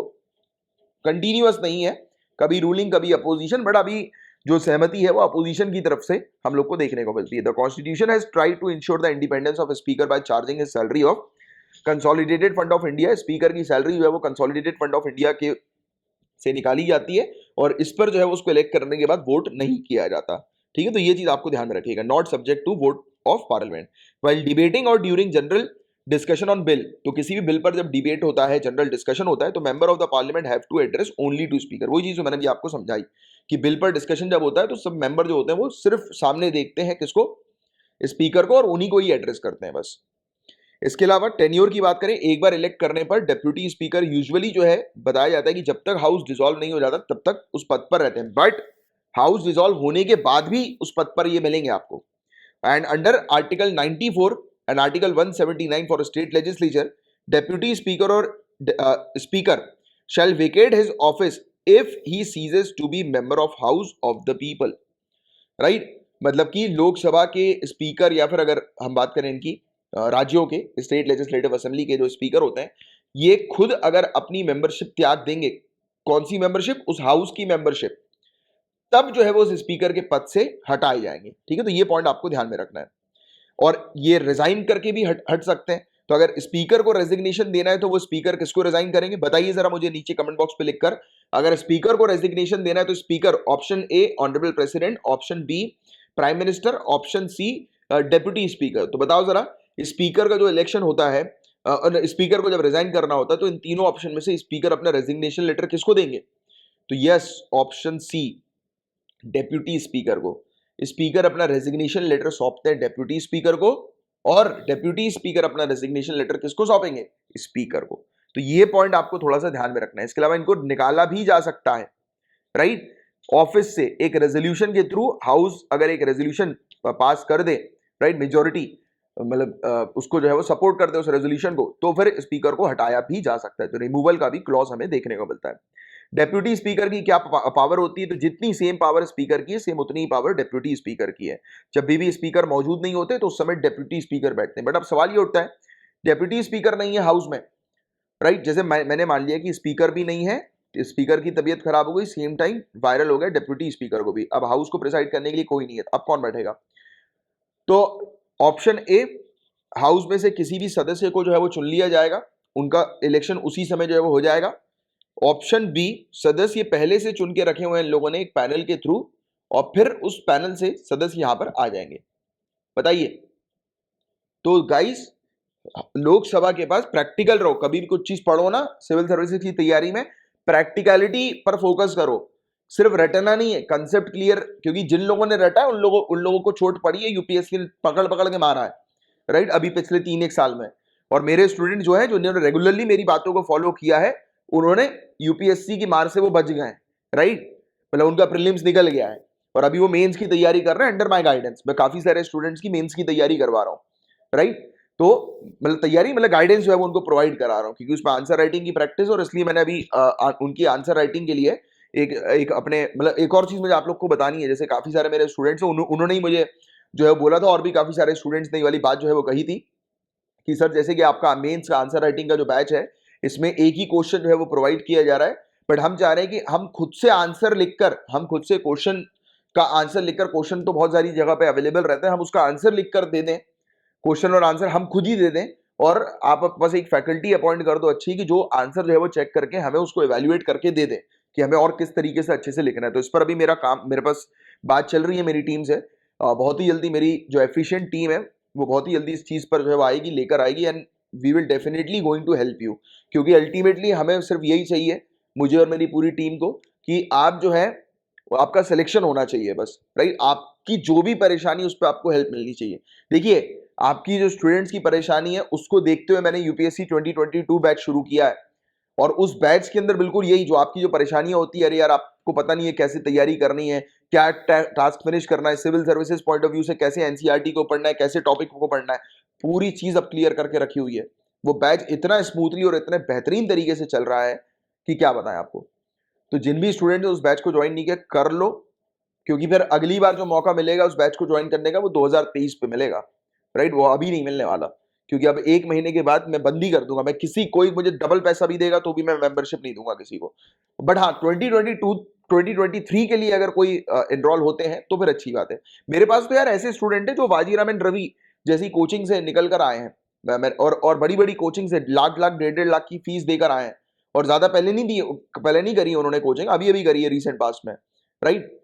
कंटिन्यूअस नहीं है, कभी रूलिंग कभी अपोजिशन, बट अभी जो सहमति है वो अपोजिशन की तरफ से हम लोग को देखने को मिलती है। The constitution has tried to ensure the independence of speaker by charging his salary of consolidated fund of India. Speaker की सैलरी जो है वो कंसोलिडेटेड फंड ऑफ इंडिया के से निकाली जाती है और इस पर जो है उसको इलेक्ट करने के बाद वोट नहीं किया जाता, ठीक है। तो ये चीज आपको ध्यान में रखिएगा, not subject to vote of parliament while debating और during general discussion on bill. तो किसी भी बिल पर जब डिबेट होता है, जनरल डिस्कशन होता है, तो member of the parliament have to address only to speaker. वही चीज जो मैंने भी आपको समझाई कि बिल पर डिस्कशन जब होता है तो सब मेंबर जो होते हैं वो सिर्फ सामने देखते हैं किसको? स्पीकर को, और उन्हीं को ही एड्रेस करते हैं बस। इसके अलावा टेन्योर की बात करें, एक बार इलेक्ट करने पर डेप्यूटी स्पीकर यूजुअली जो है बताया जाता है कि जब तक हाउस डिसॉल्व नहीं हो जाता तब तक उस पद पर रहते हैं, बट हाउस डिसॉल्व होने के बाद भी उस पद पर ये मिलेंगे आपको। And under article 94 and article 179 for state legislature, deputy speaker और speaker shall vacate his office if he ceases to be member of house of the people, right. मतलब कि लोकसभा के स्पीकर, या फिर अगर हम बात करें इनकी राज्यों के स्टेट लेजिस्लेटिव असेंबली के जो स्पीकर होते हैं, ये खुद अगर अपनी मेंबरशिप त्याग देंगे, कौन सी मेंबरशिप? उस हाउस की मेंबरशिप, तब जो है वो उस स्पीकर के पद से हटाए जाएंगे, ठीक है। तो ये पॉइंट आपको ध्यान में रखना है। और ये रिजाइन करके भी हट सकते हैं। तो अगर स्पीकर को रेजिग्नेशन देना है तो वो स्पीकर किसको रिजाइन करेंगे? बताइए जरा मुझे नीचे कमेंट बॉक्स पे लिखकर। अगर स्पीकर को रेजिग्नेशन देना है तो speaker, option A honourable president, option B prime minister, option C deputy speaker. तो बताओ जरा, स्पीकर का जो इलेक्शन होता है, स्पीकर को जब रिजाइन करना होता है तो इन तीनों ऑप्शन में से स्पीकर अपना रेजिग्नेशन लेटर किसको देंगे? तो yes, option C, deputy speaker को। स्पीकर अपना रेजिग्नेशन लेटर सौंपते हैं डेप्यूटी स्पीकर को, और डेप्यूटी स्पीकर अपना रेजिग्नेशन लेटर किसको सौंपेंगे? स्पीकर को। तो ये पॉइंट आपको थोड़ा सा ध्यान में रखना है। इसके अलावा इनको निकाला भी जा सकता है, राइट, ऑफिस से एक रेजोल्यूशन के थ्रू। हाउस अगर एक रेजोल्यूशन पास कर दे, राइट, मेजोरिटी मतलब उसको जो है वो सपोर्ट कर दे उस रेजोल्यूशन को, तो फिर स्पीकर को हटाया भी जा सकता है। तो रिमूवल का भी क्लॉज हमें देखने को मिलता है। डेप्यूटी स्पीकर की क्या पावर होती है? तो जितनी सेम पावर स्पीकर की है, सेम उतनी ही पावर डेप्यूटी स्पीकर की है। जब भी स्पीकर मौजूद नहीं होते तो उस समय डेप्यूटी स्पीकर बैठते हैं। बट अब सवाल ये उठता है, डेप्यूटी स्पीकर नहीं है हाउस में, राइट, जैसे मैंने मान लिया कि स्पीकर भी नहीं है, स्पीकर की तबीयत खराब हो गई, सेम टाइम वायरल हो गया डेप्यूटी स्पीकर को भी। अब हाउस को प्रिसाइड करने के लिए कोई नहीं है, अब कौन बैठेगा? तो ऑप्शन ए, हाउस में से किसी भी सदस्य को जो है वो चुन लिया जाएगा, उनका इलेक्शन उसी समय जो है वो हो जाएगा। ऑप्शन बी, सदस्य पहले से चुन के रखे हुए हैं इन लोगों ने एक पैनल के थ्रू, और फिर उस पैनल से सदस्य यहां पर आ जाएंगे। बताइए। तो गाइस, लोकसभा के पास प्रैक्टिकल रहो, कभी भी कुछ चीज पढ़ो ना सिविल सर्विसेज की तैयारी में, प्रैक्टिकलिटी पर फोकस करो। सिर्फ रटना नहीं है, कंसेप्ट क्लियर, क्योंकि जिन लोगों ने रटा है उन लोगों को चोट पड़ी है, यूपीएससी ने पकड़ पकड़ के मारा है, राइट, अभी पिछले 3-1 साल में। और मेरे स्टूडेंट जो है, जो जिन्होंने रेगुलरली मेरी बातों को फॉलो किया है, उन्होंने यूपीएससी की मार से वो बच गए हैं, राइट, मतलब उनका प्रीलिम्स निकल गया है और अभी वो मेंस की तैयारी कर रहे हैं अंडर माय गाइडेंस। मैं काफी सारे स्टूडेंट्स की मेंस की तैयारी करवा रहा हूँ, राइट। तो मतलब तैयारी मतलब गाइडेंस जो है वो उनको प्रोवाइड करा रहा हूँ, क्योंकि उसमें आंसर राइटिंग की प्रैक्टिस, और इसलिए मैंने अभी उनकी आंसर राइटिंग के लिए एक अपने मतलब एक और चीज मुझे आप लोग को बतानी है। जैसे काफी सारे मेरे स्टूडेंट्स हैं, उन्होंने ही मुझे जो है बोला था, और भी काफी सारे स्टूडेंट्स ने ये वाली बात जो है वो कही थी कि सर जैसे कि आपका मेंस का आंसर राइटिंग का जो बैच है, इसमें एक ही क्वेश्चन जो है वो प्रोवाइड किया जा रहा है, बट हम चाह रहे हैं कि हम खुद से आंसर लिखकर, हम खुद से क्वेश्चन का आंसर लिखकर, क्वेश्चन तो बहुत सारी जगह पे अवेलेबल रहते हैं, हम उसका आंसर लिखकर दे दें, क्वेश्चन और आंसर हम खुद ही दे दें, और आप बस एक फैकल्टी अपॉइंट कर दो अच्छी, कि जो आंसर जो है वो चेक करके हमें उसको इवेल्युएट करके दे दे कि हमें और किस तरीके से अच्छे से लिखना है। तो इस पर अभी मेरा काम, मेरे पास बात चल रही है मेरी टीम से। बहुत ही जल्दी मेरी जो एफिशिएंट टीम है वो बहुत ही जल्दी इस चीज पर जो है वो आएगी, लेकर आएगी, and we will definitely going to help you. क्योंकि अल्टीमेटली हमें सिर्फ यही चाहिए, मुझे और मेरी पूरी टीम को, कि आप जो है आपका सिलेक्शन होना चाहिए बस, राइट। आपकी जो भी परेशानी उस पर आपको हेल्प मिलनी चाहिए। देखिए, आपकी जो स्टूडेंट्स की परेशानी है उसको देखते हुए मैंने यूपीएससी 2022 बैच शुरू किया है, और उस बैच के अंदर बिल्कुल यही जो आपकी जो परेशानियां होती है, अरे यार आपको पता नहीं है कैसे तैयारी करनी है, क्या टास्क फिनिश करना है, civil services point of view से कैसे एनसीईआरटी को पढ़ना है, कैसे टॉपिक को पढ़ना है, पूरी चीज अब क्लियर करके रखी हुई है। वो बैच इतना स्मूथली और इतने बेहतरीन तरीके से चल रहा है कि क्या बताएं आपको। तो जिन भी स्टूडेंट उस बैच को ज्वाइन नहीं किया, कर लो, क्योंकि फिर अगली बार जो मौका मिलेगा उस बैच को ज्वाइन करने का वो 2023 पे मिलेगा, राइट, वो अभी नहीं मिलने वाला। क्योंकि अब 1 महीने के बाद मैं बंदी कर दूंगा, मैं किसी, कोई मुझे डबल पैसा भी देगा तो भी मैं मेंबरशिप नहीं दूंगा किसी को। बट हाँ, 2023 के लिए अगर कोई एनरोल होते हैं तो फिर अच्छी बात है। मेरे पास तो यार ऐसे स्टूडेंट है जो बाजीराम एंड रवि जैसी कोचिंग से निकल कर आए हैं, और बड़ी बड़ी कोचिंग से लाख लाख 1.5 लाख की फीस देकर आए हैं, और ज्यादा पहले नहीं करी उन्होंने कोचिंग, अभी अभी करी है रिसेंट पास्ट में, राइट।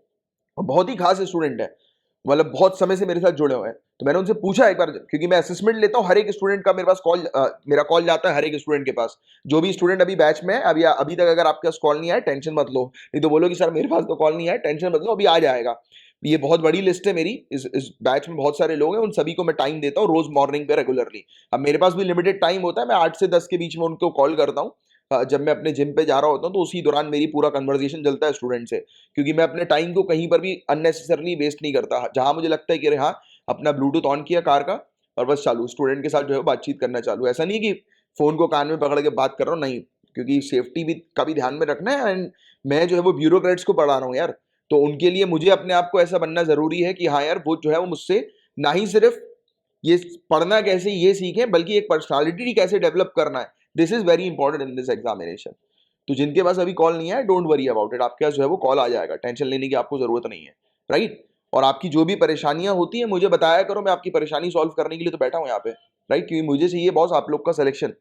बहुत ही खास स्टूडेंट है, मतलब बहुत समय से मेरे साथ जुड़े हुए हैं। तो मैंने उनसे पूछा एक बार, क्योंकि मैं असेसमेंट लेता हूँ हर एक स्टूडेंट का, मेरे पास मेरा कॉल जाता है हर एक स्टूडेंट के पास। जो भी स्टूडेंट अभी बैच में है, अभी तक अगर आपके पास कॉल नहीं आया, टेंशन मत लो, नहीं तो बोलो कि सर मेरे पास तो कॉल नहीं आया, टेंशन मत लो, अभी आ जाएगा। ये बहुत बड़ी लिस्ट है मेरी, इस बैच में बहुत सारे लोग हैं, उन सभी को मैं टाइम देता हूँ रोज मॉर्निंग पे रेगुलरली। अब मेरे पास भी लिमिटेड टाइम होता है, मैं 8 से 10 के बीच में उनको कॉल करता हूँ। जब मैं अपने जिम पे जा रहा होता हूँ तो उसी दौरान मेरी पूरा कन्वर्सेशन चलता है स्टूडेंट से, क्योंकि मैं अपने टाइम को कहीं पर भी अननेसेसरली वेस्ट नहीं करता। जहां मुझे लगता है कि अरे हाँ, अपना ब्लूटूथ ऑन किया कार का और बस चालू स्टूडेंट के साथ जो है बातचीत करना चालू। ऐसा नहीं कि फोन को कान में पकड़ के बात कर रहा हूँ, नहीं, क्योंकि सेफ्टी भी का भी ध्यान में रखना है। एंड मैं जो है वो ब्यूरोक्रेट्स को पढ़ा रहा हूँ यार, तो उनके लिए मुझे अपने आप को ऐसा बनना जरूरी है कि हाँ यार, वो जो है वो मुझसे ना ही सिर्फ ये पढ़ना कैसे ये सीखें, बल्कि एक पर्सनालिटी कैसे डेवलप करना है। This is very important in this examination. तो जिनके पास अभी कॉल नहीं है, डोंट वरी अबाउट इट, आपके पास जो है वो कॉल आ जाएगा, टेंशन लेने की आपको जरूरत नहीं है, राइट। और आपकी जो भी परेशानियां होती है मुझे बताया करो, मैं आपकी परेशानी सॉल्व करने के लिए तो बैठा हूं यहाँ पे, राइट, क्योंकि मुझे चाहिए बॉस आप लोग का सिलेक्शन,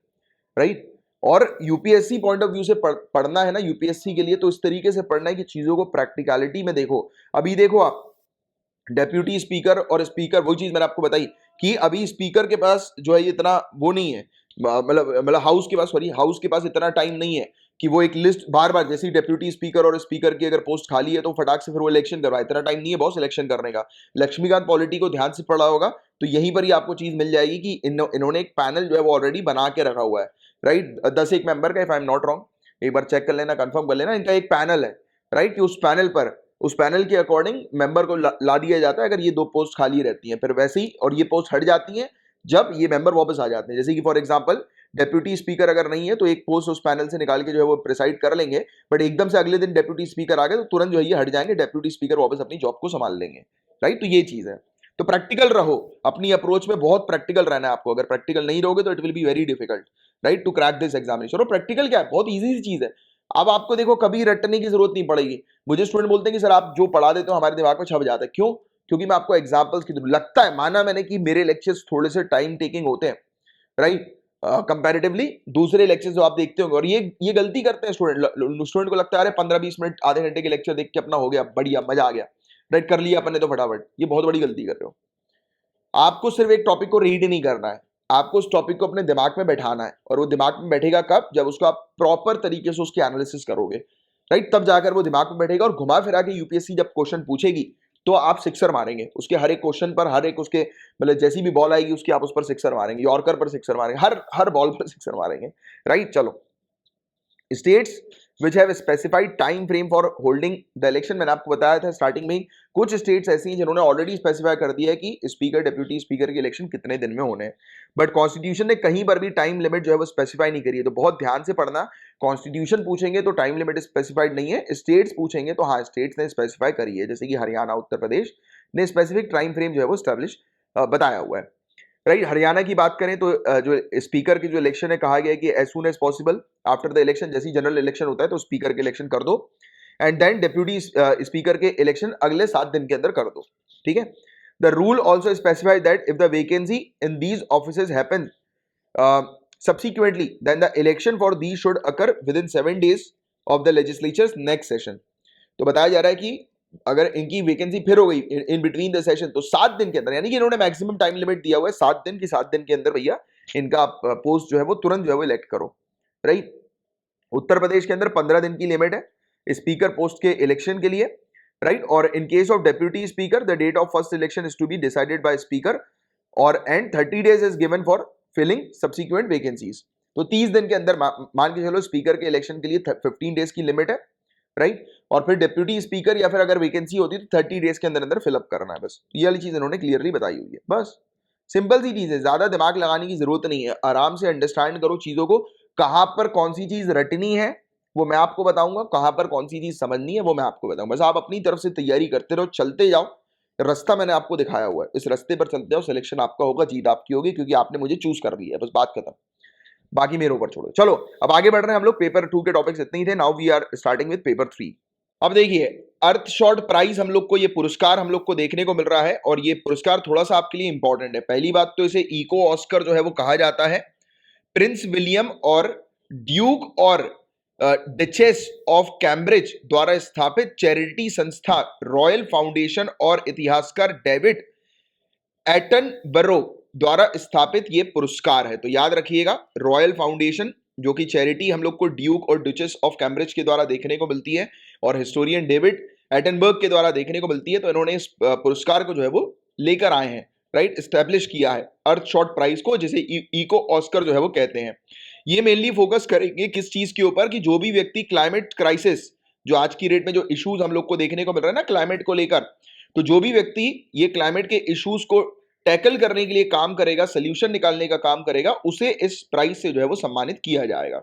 राइट। और यूपीएससी पॉइंट ऑफ व्यू से पढ़ना है ना यूपीएससी के लिए, तो इस तरीके से पढ़ना है कि चीजों को प्रैक्टिकलिटी में देखो। अभी देखो आप, डेप्यूटी स्पीकर और स्पीकर, वही चीज मैंने आपको बताई कि अभी स्पीकर के पास जो है इतना वो नहीं है, मतलब हाउस के पास, सॉरी, हाउस के पास इतना टाइम नहीं है कि वो एक लिस्ट बार बार, जैसे डेप्यूटी स्पीकर और स्पीकर की अगर पोस्ट खाली है तो फटाक से फिर वो इलेक्शन करवाए, इतना टाइम नहीं है बॉस इलेक्शन करने का। लक्ष्मीकांत पॉलिटी को ध्यान से पढ़ा होगा तो यहीं पर ही आपको चीज मिल जाएगी कि इन्होंने एक पैनल जो है वो ऑलरेडी बना के रखा हुआ है, राइट, 10 एक मेंबर का, if I am not wrong, एक बार चेक कर लेना, कंफर्म कर लेना, इनका एक पैनल है, राइट, कि उस पैनल के अकॉर्डिंग मेंबर को ला दिया जाता है अगर ये 2 पोस्ट खाली रहती हैं, फिर वैसे ही, और ये पोस्ट हट जाती हैं जब ये मेंबर वापस आ जाते हैं। जैसे कि फॉर एग्जांपल डेप्यूटी स्पीकर अगर नहीं है तो एक पोस्ट उस पैनल से निकाल के जो है वो प्रिसाइड कर लेंगे, बट एकदम से अगले दिन डेप्यूटी स्पीकर आ गए तो तुरंत जो है ये हट जाएंगे, डेप्यूटी स्पीकर वापस अपनी जॉब को संभाल लेंगे, राइट। तो ये चीज है, तो प्रैक्टिकल रहो, अपनी अप्रोच में बहुत प्रैक्टिकल रहना है आपको। अगर प्रैक्टिकल नहीं रहोगे तो it will be very difficult, right, to crack this examination. और प्रैक्टिकल क्या है, बहुत ईजी सी चीज है। अब आपको देखो कभी रटने की जरूरत नहीं पड़ेगी। मुझे स्टूडेंट बोलते हैं कि सर आप जो पढ़ा देते हो हमारे दिमाग में छप जाता है, क्यों? क्योंकि मैं आपको एग्जांपल्स की लगता है, माना मैंने कि मेरे लेक्चर्स थोड़े से टाइम टेकिंग होते हैं, राइट, कंपैरेटिवली दूसरे लेक्चर्स जो आप देखते होंगे। और ये गलती करते हैं स्टूडेंट को लगता है अरे 15-20 मिनट आधे घंटे के लेक्चर देख के अपना हो गया, बढ़िया, मजा आ गया, राइट, कर लिया अपन ने तो फटाफट। ये बहुत बड़ी गलती कर रहे हो। आपको सिर्फ एक टॉपिक को रीड नहीं करना है, आपको उस टॉपिक को अपने दिमाग में बैठाना है। और वो दिमाग में बैठेगा कब? जब उसको आप प्रॉपर तरीके से उसकी एनालिसिस करोगे, राइट, तब जाकर वो दिमाग में बैठेगा। और घुमा फिरा के यूपीएससी जब क्वेश्चन पूछेगी तो आप सिक्सर मारेंगे उसके हर एक क्वेश्चन पर, हर एक उसके मतलब जैसी भी बॉल आएगी उसकी आप उस पर सिक्सर मारेंगे, यॉर्कर पर सिक्सर मारेंगे, हर बॉल पर सिक्सर मारेंगे, राइट। चलो, states which have specified time frame for holding the election, मैंने आपको बताया था स्टार्टिंग में ही, कुछ स्टेट्स ऐसी हैं जिन्होंने ऑलरेडी स्पेसिफाई कर दिया है कि स्पीकर डेप्यूटी स्पीकर के इलेक्शन कितने दिन में होने हैं, बट कॉन्स्टिट्यूशन ने कहीं पर भी टाइम लिमिट जो है वो स्पेसिफाई नहीं करी है। तो बहुत ध्यान से पढ़ना, कॉन्स्टिट्यूशन पूछेंगे तो टाइम लिमिट स्पेसिफाइड नहीं है, स्टेट्स पूछेंगे तो हाँ स्टेट्स ने स्पेसिफाई करी है, जैसे कि हरियाणा, उत्तर प्रदेश ने स्पेसिफिक टाइम फ्रेम जो है वो स्टैब्लिश बताया हुआ है, राइट। हरियाणा की बात करें तो जो स्पीकर की जो इलेक्शन है, कहा गया है कि as soon as possible after the election, जैसे जनरल इलेक्शन होता है तो स्पीकर के इलेक्शन कर दो, एंड देन डेप्यूटी स्पीकर के इलेक्शन अगले 7 दिन के अंदर कर दो, ठीक है। The rule also specified that if the vacancy in these offices happen subsequently then the election for these should occur within 7 days of the legislature's next session। तो बताया जा रहा है कि अगर इनकी वैकेंसी फिर हो गई इन बिटवीन द सेशन तो 7 दिन के अंदर, यानी कि इन्होंने मैक्सिमम टाइम लिमिट दिया हुआ है 7 दिन की, 7 दिन के अंदर भैया इनका पोस्ट जो है वो तुरंत जो है वो इलेक्ट करो, राइट। उत्तर प्रदेश के अंदर 15 दिन की लिमिट है स्पीकर पोस्ट के इलेक्शन के लिए, राइट। और in case of deputy speaker the date of first election is to be decided by speaker और and 30 days is given for filling subsequent vacancies. तो 30 दिन के अंदर मान के चलो स्पीकर के इलेक्शन के लिए 15 डेज की लिमिट है, राइट। और फिर डेप्यूटी स्पीकर या फिर अगर वैकेंसी होती तो 30 डेज के अंदर अंदर फिलअप करना है, बस ये वाली चीज इन्होंने क्लियरली बताई हुई है। बस सिंपल सी चीज है, ज्यादा दिमाग लगाने की जरूरत नहीं है, आराम से अंडरस्टैंड करो चीजों को, कहां पर कौन सी चीज रटनी है वो मैं आपको बताऊंगा, कहां पर कौन सी चीज समझनी है वो मैं आपको बताऊंगा। बस आप अपनी तरफ से तैयारी करते रहो, चलते जाओ, रास्ता मैंने आपको दिखाया हुआ है, इस रास्ते पर चलते जाओ, सिलेक्शन आपका होगा, जीत आपकी होगी, क्योंकि आपने मुझे चूज कर लिया है, बस बात खत्म, बाकी मेरे ऊपर छोड़ो। चलो अब आगे बढ़ रहे हैं हम लोग, पेपर 2 के टॉपिक्स इतने ही थे, now we are starting with paper 3। अब देखिए अर्थ शॉट प्राइज हम लोग को, ये पुरस्कार हम लोग को देखने को मिल रहा है, और ये पुरस्कार थोड़ा सा आपके लिए इंपॉर्टेंट है। पहली बात तो इसे इको ऑस्कर जो है वो कहा जाता है। प्रिंस विलियम और ड्यूक और डचेस ऑफ कैम्ब्रिज द्वारा स्थापित चैरिटी संस्था रॉयल फाउंडेशन और इतिहासकार डेविड एटनबरो द्वारा स्थापित ये पुरस्कार है। तो याद रखिएगा, रॉयल फाउंडेशन जो कि चैरिटी हम लोग को ड्यूक और डचेस ऑफ कैम्ब्रिज के द्वारा देखने को मिलती है, और हिस्टोरियन डेविड एटनबर्ग के द्वारा देखने को मिलती है। तो इन्होंने इस पुरस्कार को जो है वो लेकर आए हैं, राइट, स्टैब्लिश किया है अर्थ शॉट प्राइज को, जिसे इको ऑस्कर जो है वो कहते हैं। ये मेनली फोकस करेंगे किस चीज के ऊपर, कि जो भी व्यक्ति क्लाइमेट क्राइसिस, जो आज की डेट में जो इश्यूज हम लोग को देखने को मिल रहा है ना क्लाइमेट को लेकर, तो जो भी व्यक्ति ये क्लाइमेट के इश्यूज को टैकल करने के लिए काम करेगा, सोल्यूशन निकालने का काम करेगा, उसे इस प्राइज से जो है वो सम्मानित किया जाएगा।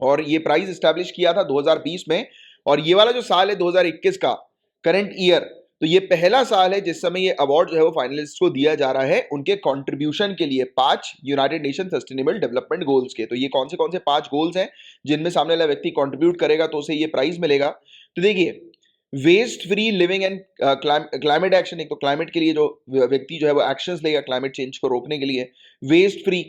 और ये प्राइज स्टैब्लिश किया था 2020 में, और ये वाला जो साल है 2021 का करंट ईयर, तो ये पहला साल है जिस समय ये अवार्ड जो है वो फाइनलिस्ट को दिया जा रहा है उनके कंट्रीब्यूशन के लिए 5 United nation sustainable development goals के। तो ये कौन से 5 गोल्स हैं जिनमें सामने वाला व्यक्ति कंट्रीब्यूट करेगा तो उसे ये प्राइज मिलेगा। तो देखिए, waste free living and climate action, एक तो क्लाइमेट के लिए जो व्यक्ति जो है वो एक्शंस लेगा क्लाइमेट चेंज को रोकने के लिए, वेस्ट फ्री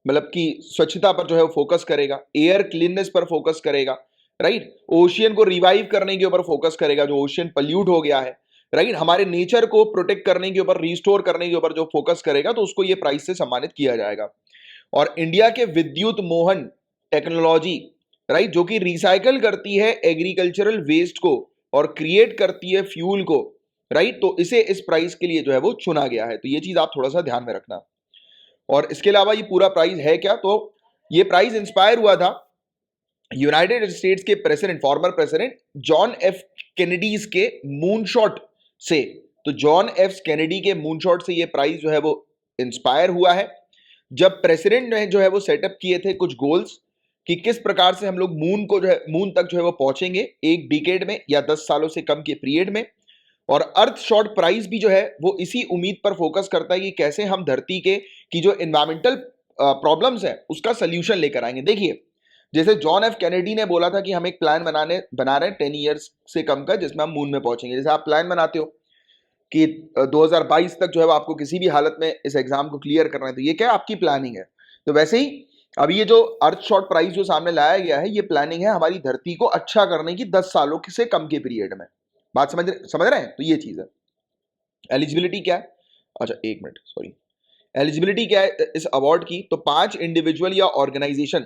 मतलब कि स्वच्छता पर जो है वो फोकस करेगा, एयर क्लीननेस पर फोकस करेगा, राइट, ओशियन को रिवाइव करने के ऊपर फोकस करेगा, जो ओशियन पल्यूट हो गया है, राइट, हमारे नेचर को प्रोटेक्ट करने के ऊपर, रिस्टोर करने के ऊपर जो फोकस करेगा तो उसको ये प्राइज से सम्मानित किया जाएगा। और इंडिया के विद्युत मोहन टेक्नोलॉजी, राइट, जो कि रिसाइकल करती है एग्रीकल्चरल वेस्ट को और क्रिएट करती है फ्यूल को, राइट। तो इसे इस प्राइस के लिए जो है वो चुना गया है। तो ये चीज आप थोड़ा सा ध्यान में रखना। और इसके अलावा ये पूरा प्राइज है क्या, तो ये प्राइज इंस्पायर हुआ था यूनाइटेड स्टेट्स के president, former president John F Kennedy's के मूनशॉट से। तो जॉन एफ कैनेडी के मूनशॉट से ये प्राइज जो है वो इंस्पायर हुआ है, जब प्रेसिडेंट ने जो है वो सेटअप किए थे कुछ गोल्स कि किस प्रकार से हम लोग मून को जो है, मून तक जो है वो पहुंचेंगे एक डिकेड में या 10 सालों से कम के पीरियड में। और अर्थ शॉट प्राइज भी जो है वो इसी उम्मीद पर फोकस करता है कि कैसे हम धरती के की जो एनवायरमेंटल प्रॉब्लम्स है उसका सोल्यूशन लेकर आएंगे। देखिए, जैसे जॉन एफ कैनेडी ने बोला था कि हम एक प्लान बना रहे हैं 10 ईयर्स से कम का, जिसमें हम मून में पहुंचेंगे। जैसे आप प्लान बनाते हो कि 2022 तक जो है वो आपको किसी भी हालत में इस एग्जाम को क्लियर करना है, तो ये क्या आपकी प्लानिंग है। तो वैसे ही अभी ये जो अर्थ शॉट प्राइस जो सामने लाया गया है, ये प्लानिंग है हमारी धरती को अच्छा करने की 10 सालों से कम के पीरियड में। बात समझ रहे हैं। तो ये चीज है। एलिजिबिलिटी क्या है, अच्छा एक मिनट सॉरी, एलिजिबिलिटी क्या है इस अवार्ड की, तो 5 इंडिविजुअल या ऑर्गेनाइजेशन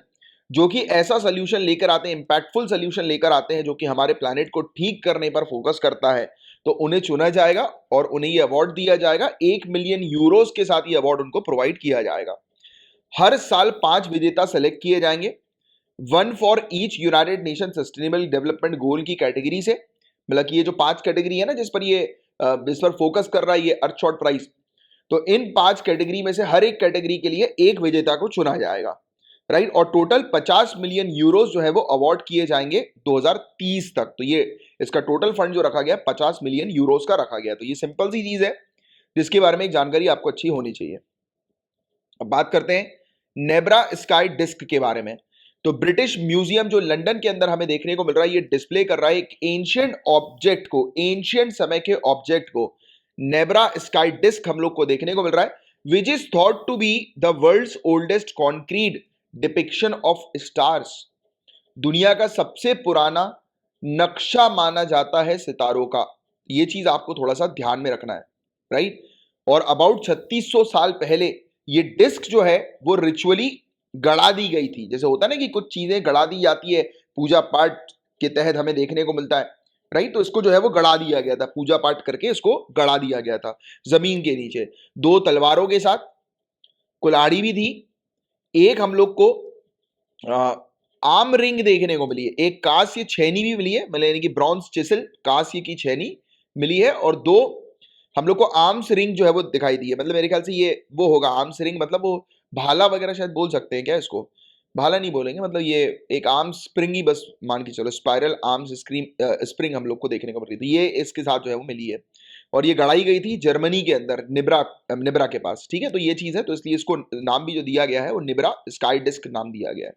जो कि ऐसा सोल्यूशन लेकर आते हैं, इंपैक्टफुल सोल्यूशन लेकर आते हैं जो कि हमारे प्लैनेट को ठीक करने पर फोकस करता है, तो उन्हें चुना जाएगा और उन्हें ये अवार्ड दिया जाएगा। 1 मिलियन यूरोस के साथ ये अवार्ड उनको प्रोवाइड किया जाएगा। हर साल 5 विजेता सेलेक्ट किए जाएंगे, 1 for each United nation sustainable development goal की कैटेगरी से। मतलब कि ये जो 5 कैटेगरी है ना जिस पर फोकस कर रहा है ये अर्थ शॉट प्राइज, तो इन 5 कैटेगरी में से हर एक कैटेगरी के लिए एक विजेता को चुना जाएगा, राइट। और टोटल 50 मिलियन यूरोस जो है वो अवार्ड किए जाएंगे 2030 तक। तो ये इसका टोटल फंड जो रखा गया 50 मिलियन यूरोस का रखा गया। तो ये सिंपल सी चीज है जिसके बारे में एक जानकारी आपको अच्छी होनी चाहिए। अब बात करते हैं नेब्रा स्काई डिस्क के बारे में। तो ब्रिटिश म्यूजियम जो लंदन के अंदर हमें देखने को मिल रहा है, ये डिस्प्ले कर रहा है एक एंशियंट ऑब्जेक्ट को, एंशियंट समय के ऑब्जेक्ट को, नेब्रा स्काई डिस्क हम लोग को देखने को मिल रहा है, which is thought to be the world's oldest concrete depiction of stars. दुनिया का सबसे पुराना नक्शा माना जाता है सितारों का। ये चीज आपको थोड़ा सा ध्यान में रखना है, राइट। और अबाउट 3600 साल पहले ये डिस्क जो है वो रिचुअली गड़ा दी गई थी। जैसे होता है ना कि कुछ चीजें गड़ा दी जाती है पूजा पाठ के तहत, हमें देखने को मिलता है, राइट। तो इसको जो है वो गड़ा दिया गया था, पूजा पाठ करके इसको गड़ा दिया गया था जमीन के नीचे, 2 तलवारों के साथ, कुल्हाड़ी भी थी, एक हम लोग को आर्म रिंग देखने को मिली है, एक कांस्य छेनी भी मिली है, मतलब यानी कि ब्रॉन्ज चिसल कांस्य की छेनी मिली है, और 2 हम लोग को आर्म्स रिंग जो है वो दिखाई दी है। मतलब मेरे ख्याल से ये वो होगा आर्म्स रिंग, मतलब वो भाला वगैरह शायद बोल सकते हैं क्या इसको, भाला नहीं बोलेंगे, मतलब ये एक आर्म स्प्रिंग ही बस मान के चलो, स्पाइरल आर्म्स स्प्रिंग हम लोग को देखने को मिल रही थी, ये इसके साथ जो है वो मिली है। और ये गढ़ाई गई थी जर्मनी के अंदर, निब्रा के पास, ठीक है। तो ये चीज है, तो इसलिए इसको नाम भी जो दिया गया है वो निब्रा स्काई डिस्क नाम दिया गया है,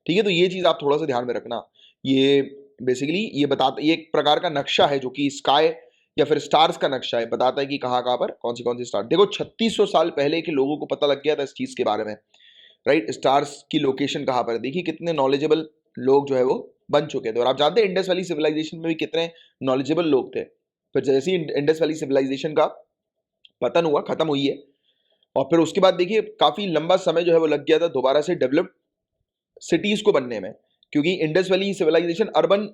ठीक है। तो ये चीज आप थोड़ा सा ध्यान में रखना। ये बेसिकली ये बताता, ये एक प्रकार का नक्शा है जो कि स्काई या फिर स्टार्स का नक्शा है, बताता है कि कहाँ कहाँ पर कौन सी स्टार। देखो 3600 साल पहले के लोगों को पता लग गया था इस चीज के बारे में, राइट, स्टार्स की लोकेशन कहाँ पर है। देखिए कितने नॉलेजेबल लोग जो है वो बन चुके थे। और आप जानते हैं इंडस वैली सिविलाइजेशन में भी कितने नॉलेजेबल लोग थे। फिर जैसे ही इंडस वैली सिविलाइजेशन का पतन हुआ, खत्म हुई है, और फिर उसके बाद देखिए काफी लंबा समय जो है वो लग गया था दोबारा से डेवलप्ड सिटीज को बनने में, क्योंकि Indus valley civilisation urban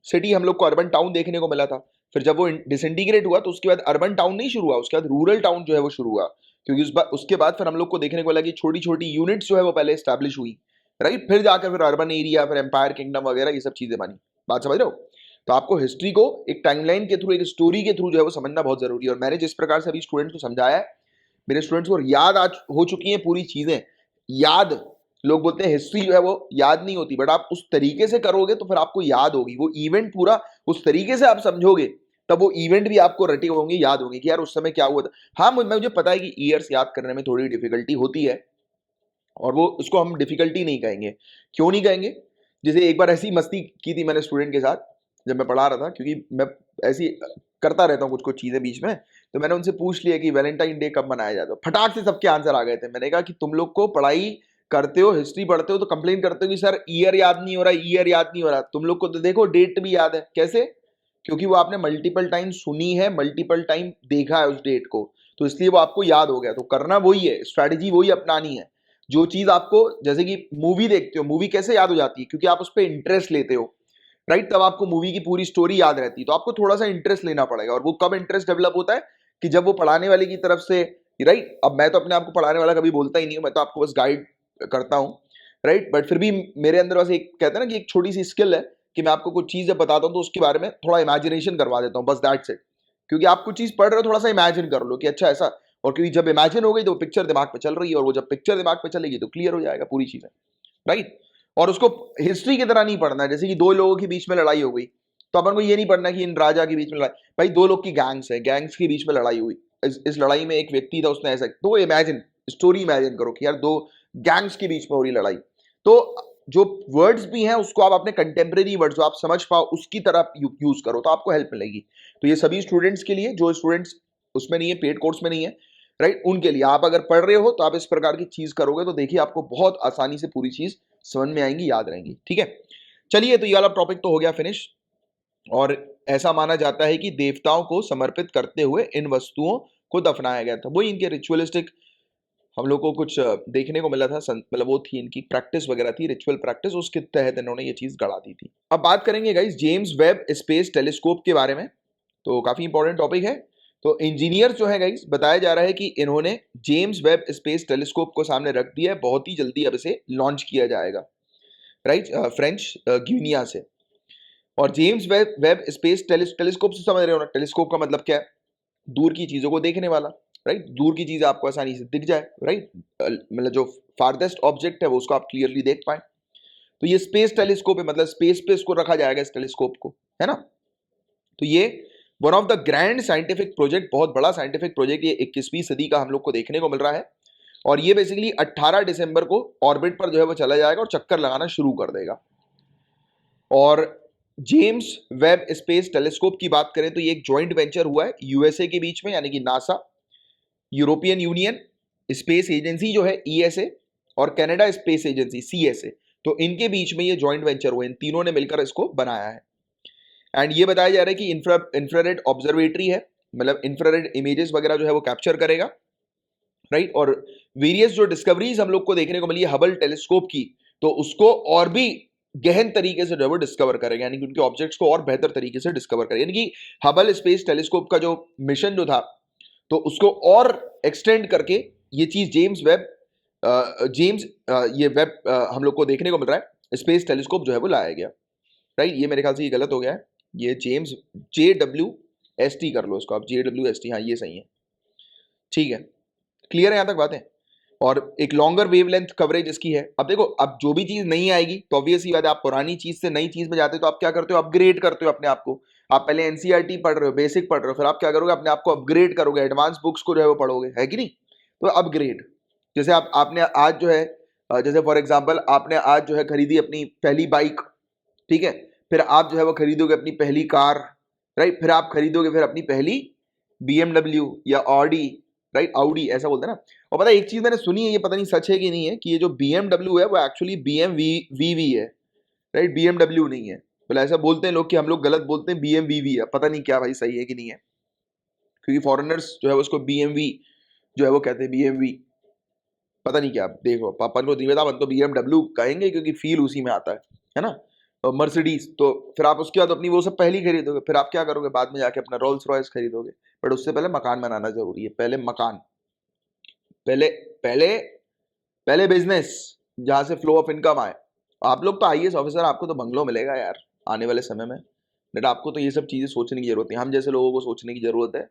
city, हम लोग को अर्बन टाउन देखने को मिला था। फिर जब वो डिसइंटीग्रेट हुआ तो उसके बाद अर्बन टाउन नहीं शुरू हुआ, उसके बाद रूरल टाउन जो है वो शुरू हुआ, क्योंकि उसके बाद फिर हम लोग को देखने को लगी छोटी छोटी यूनिट्स जो है वो पहले स्टैब्लिश हुई, राइट। फिर जाकर फिर अर्बन एरिया, फिर एम्पायर किंगडम वगैरह ये सब चीजें बनी। बात समझ रहे हो। तो आपको हिस्ट्री को एक टाइमलाइन के थ्रू, एक स्टोरी के थ्रू जो है वो समझना बहुत जरूरी है। और मैंने जिस प्रकार से अभी स्टूडेंट्स को समझाया है, मेरे स्टूडेंट्स को याद आज हो चुकी है पूरी चीजें याद। लोग बोलते हैं हिस्ट्री जो है वो याद नहीं होती, बट आप उस तरीके से करोगे तो फिर आपको याद होगी। वो इवेंट पूरा उस तरीके से आप समझोगे तब वो इवेंट भी आपको रटे होंगे, याद होंगे कि यार उस समय क्या हुआ था। हाँ, मुझे पता है कि ईयर्स याद करने में थोड़ी डिफिकल्टी होती है, और वो उसको हम डिफिकल्टी नहीं कहेंगे। क्यों नहीं कहेंगे? जैसे एक बार ऐसी मस्ती की थी मैंने स्टूडेंट के साथ जब मैं पढ़ा रहा था, क्योंकि मैं ऐसी करता रहता हूँ कुछ कुछ चीजें बीच में। तो मैंने उनसे पूछ लिया कि वैलेंटाइन डे कब मनाया जाता है। फटाक से सबके आंसर आ गए थे। मैंने कहा कि तुम लोग को पढ़ाई करते हो, हिस्ट्री पढ़ते हो, तो कंप्लेन करते हो कि सर ईयर याद नहीं हो रहा, ईयर याद नहीं हो रहा। तुम लोग को तो देखो डेट भी याद है। कैसे? क्योंकि वो आपने मल्टीपल टाइम सुनी है, मल्टीपल टाइम देखा है उस डेट को, तो इसलिए वो आपको याद हो गया। तो करना वही है, स्ट्रैटेजी वही अपनानी है। जो चीज आपको, जैसे कि मूवी देखते हो, मूवी कैसे याद हो जाती है? क्योंकि आप उस पर इंटरेस्ट लेते हो, राइट? तब आपको मूवी की पूरी स्टोरी याद रहती है। तो आपको थोड़ा सा इंटरेस्ट लेना पड़ेगा, और वो कब इंटरेस्ट डेवलप होता है? कि जब वो पढ़ाने वाले की तरफ से, राइट? अब मैं तो अपने आप को पढ़ाने वाला कभी बोलता ही नहीं हूं, मैं तो आपको बस गाइड करता हूं, राइट? बट फिर भी मेरे अंदर बस एक, कहते हैं ना कि एक छोटी सी स्किल है कि मैं आपको कुछ चीज जब बताता हूं तो उसके बारे में थोड़ा इमेजिनेशन करवा देता हूं, बस दैट्स इट। क्योंकि आप कुछ चीज पढ़ रहे हो, थोड़ा सा इमेजिन कर लो कि अच्छा ऐसा, और क्योंकि जब इमेजिन हो गई तो पिक्चर दिमाग पे चल रही है, और वो जब पिक्चर दिमाग पे चलेगी तो क्लियर हो जाएगा पूरी चीजें, राइट? और उसको हिस्ट्री की तरह नहीं पढ़ना है, जैसे कि दो लोगों के बीच में लड़ाई हो गई, तो अपन को ये नहीं पढ़ना कि इन राजा के बीच में लड़ाई, भाई दो लोग की गैंग्स है, गैंग्स के बीच में लड़ाई हुई, इस लड़ाई में एक व्यक्ति था, उसने ऐसा, तो इमेजिन, स्टोरी इमेजिन करो कि यार दो गैंग्स के बीच में हो रही लड़ाई। तो जो वर्ड्स भी हैं उसको आप अपने कंटेम्प्रेरी वर्ड्स जो आप समझ पाओ उसकी तरह यूज करो, तो आपको हेल्प मिलेगी। तो ये सभी स्टूडेंट्स के लिए, जो स्टूडेंट्स उसमें नहीं है, पेड कोर्स में नहीं है, राइट, उनके लिए। आप अगर पढ़ रहे हो तो आप इस प्रकार की चीज करोगे तो देखिए आपको बहुत आसानी से पूरी चीज समझ में आएंगी, याद रहेंगी, ठीक है? चलिए, तो ये वाला टॉपिक तो हो गया फिनिश। और ऐसा माना जाता है कि देवताओं को समर्पित करते हुए इन वस्तुओं को दफनाया गया था। वही इनके रिचुअलिस्टिक हम लोग को कुछ देखने को मिला था, मतलब वो थी इनकी प्रैक्टिस वगैरह थी, रिचुअल प्रैक्टिस, उसके तहत इन्होंने ये चीज गढ़ा दी थी। अब बात करेंगे guys James Webb space telescope के बारे में, तो काफी इंपॉर्टेंट टॉपिक है। तो इंजीनियर जो है गाइस, बताया जा रहा है कि इन्होंने जेम्स वेब स्पेस टेलीस्कोप को सामने रख दिया है, बहुत ही जल्दी अब इसे लॉन्च किया जाएगा, राइट, फ्रेंच ग्यूनिया से। और जेम्स वेब स्पेस टेलीस्कोप से समझ रहे हो ना, टेलीस्कोप का मतलब क्या है? दूर की चीजों को देखने वाला, राइट? दूर की चीज आपको आसानी से दिख जाए, राइट? मतलब जो फारदेस्ट ऑब्जेक्ट है वो उसको आप क्लियरली देख पाए, तो ये स्पेस टेलीस्कोप है, मतलब स्पेस पे इसको रखा जाएगा, इस टेलीस्कोप को, है ना? तो ये one of the grand scientific project, बहुत बड़ा साइंटिफिक प्रोजेक्ट ये 21वीं सदी का हम लोग को देखने को मिल रहा है। और ये बेसिकली 18 दिसंबर को ऑर्बिट पर जो है वो चला जाएगा और चक्कर लगाना शुरू कर देगा। और जेम्स वेब स्पेस टेलीस्कोप की बात करें तो ये एक जॉइंट वेंचर हुआ है यूएसए के बीच में, यानी कि NASA, European union space agency जो है ईएसए, और कनाडा स्पेस एजेंसी सीएसए। तो इनके बीच में ये जॉइंट वेंचर हुआ है, इन तीनों ने मिलकर इसको बनाया है। एंड ये बताया जा रहा है कि इंफ्रारेड ऑब्जर्वेटरी है, मतलब इंफ्रारेड इमेजेस वगैरह जो है वो कैप्चर करेगा, राइट? और वेरियस जो डिस्कवरीज हम लोग को देखने को मिली है हबल टेलीस्कोप की, तो उसको और भी गहन तरीके से जो है वो डिस्कवर करेगा, यानी कि उनके ऑब्जेक्ट्स को और बेहतर तरीके से डिस्कवर करेगा। यानी कि हबल स्पेस टेलीस्कोप का जो मिशन जो था, तो उसको और एक्सटेंड करके ये चीज ये वेब हम लोग को देखने को मिल रहा है, स्पेस टेलीस्कोप जो है वो लाया गया, राइट? ये मेरे ख्याल से ये गलत हो गया है, ये जेम्स JWST कर लो इसको आप, JWST, हाँ ये सही है, ठीक है? क्लियर है यहां तक बातें? और एक लॉन्गर वेवलेंथ कवरेज इसकी है। अब देखो, अब जो भी चीज नहीं आएगी तो ऑब्वियस ही बात है, आप पुरानी चीज से नई चीज में जाते हो तो आप क्या करते हो? अपग्रेड करते हो अपने आप को। आप पहले एनसीईआरटी पढ़ रहे हो, बेसिक पढ़ रहे हो, फिर आप क्या करोगे? अपने आप को अपग्रेड करोगे, एडवांस बुक्स को जो है वो पढ़ोगे, है कि नहीं? तो अपग्रेड, जैसे आपने आज जो है जैसे फॉर एग्जाम्पल आपने आज जो है खरीदी अपनी पहली बाइक, ठीक है? फिर आप जो है वो खरीदोगे अपनी पहली कार, राइट? फिर आप खरीदोगे फिर अपनी पहली BMW या ऑडी, राइट? आउडी ऐसा बोलते हैं ना। और पता है एक चीज मैंने सुनी है, ये पता नहीं सच है कि नहीं है, कि ये जो BMW है वो एक्चुअली BMWV है, राइट? BMW नहीं है। बोले ऐसा बोलते हैं लोग कि हम लोग गलत बोलते हैं, BMWV है, पता नहीं क्या भाई सही है कि नहीं है, क्योंकि फॉरेनर्स जो है उसको BMW जो है वो कहते हैं, BMW, पता नहीं क्या। देखो अपन को निवेदा, अपन तो BMW कहेंगे क्योंकि फील उसी में आता है ना? मर्सिडीज, तो फिर आप उसके बाद अपनी वो सब पहली खरीदोगे, फिर आप क्या करोगे? बाद में जाके अपना रोल्स रॉयस खरीदोगे। बट उससे पहले मकान बनाना जरूरी है, पहले मकान, पहले पहले पहले बिजनेस, जहां से फ्लो ऑफ इनकम आए। आप लोग तो आईएएस ऑफिसर, आपको तो बंगलो मिलेगा यार आने वाले समय में, बट आपको तो ये सब चीजें सोचने की जरूरत है, हम जैसे लोगों को सोचने की जरूरत है।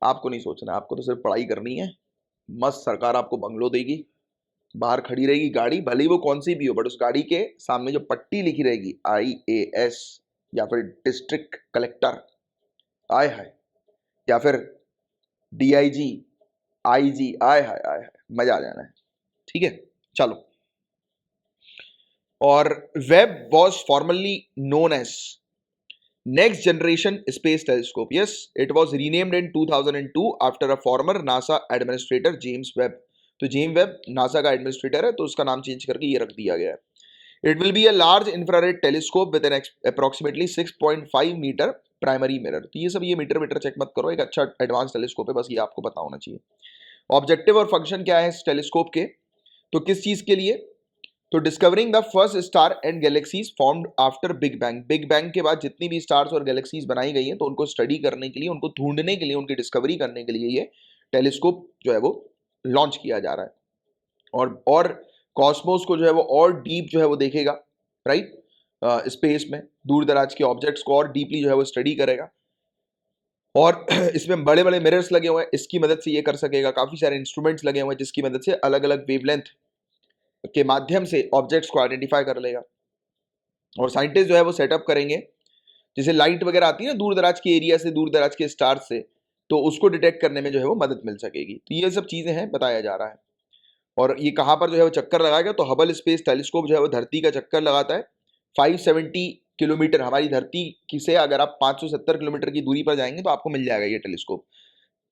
आपको नहीं सोचना, आपको तो सिर्फ पढ़ाई करनी है, मस्त सरकार आपको बंगलो देगी, बाहर खड़ी रहेगी गाड़ी, भले ही वो कौन सी भी हो, बट उस गाड़ी के सामने जो पट्टी लिखी रहेगी IAS, या फिर डिस्ट्रिक्ट कलेक्टर, आय हाय, या फिर DIG, IG, आय हाय आय हाय, मजा आ जाना है, ठीक है? चलो, और Webb was formerly known as next generation space telescope. Yes, it was renamed in 2002 after a former NASA administrator James Webb. तो जेम्स वेब नासा का एडमिनिस्ट्रेटर है, तो उसका नाम चेंज करके ये रख दिया गया है। It will be a large infrared telescope with an approximately 6.5 metre primary mirror. तो ये सब, ये मीटर चेक मत करो, एक अच्छा एडवांस टेलीस्कोप है, बस ये आपको पता होना चाहिए। ऑब्जेक्टिव और फंक्शन क्या है इस टेलीस्कोप के? तो किस चीज के लिए? तो discovering the first star and galaxies formed after big bang. Big bang के बाद जितनी भी स्टार्स और गैलेक्सीज बनाई गई हैं तो उनको स्टडी करने के लिए, उनको ढूंढने के लिए, उनकी डिस्कवरी करने के लिए ये टेलीस्कोप जो है वो लॉन्च किया जा रहा है। और कॉस्मोस को जो है वो और डीप जो है वो देखेगा, राइट, स्पेस में दूर दराज के ऑब्जेक्ट्स को और डीपली जो है वो स्टडी करेगा। और इसमें बड़े बड़े मिरर्स लगे हुए हैं, इसकी मदद से ये कर सकेगा। काफी सारे इंस्ट्रूमेंट्स लगे हुए हैं जिसकी मदद से अलग अलग वेवलेंथ के माध्यम से ऑब्जेक्ट्स को आइडेंटिफाई कर लेगा। और साइंटिस्ट जो है वो सेटअप करेंगे, जैसे लाइट वगैरह आती है ना दूर दराज के एरिया से, दूर दराज के स्टार से, तो उसको डिटेक्ट करने में जो है वो मदद मिल सकेगी। तो ये सब चीजें हैं, बताया जा रहा है। और ये कहां पर जो है वो चक्कर लगाएगा? तो हबल स्पेस टेलीस्कोप जो है वो धरती का चक्कर लगाता है 570 किलोमीटर। हमारी धरती की से अगर आप 570 किलोमीटर की दूरी पर जाएंगे तो आपको मिल जाएगा ये टेलीस्कोप।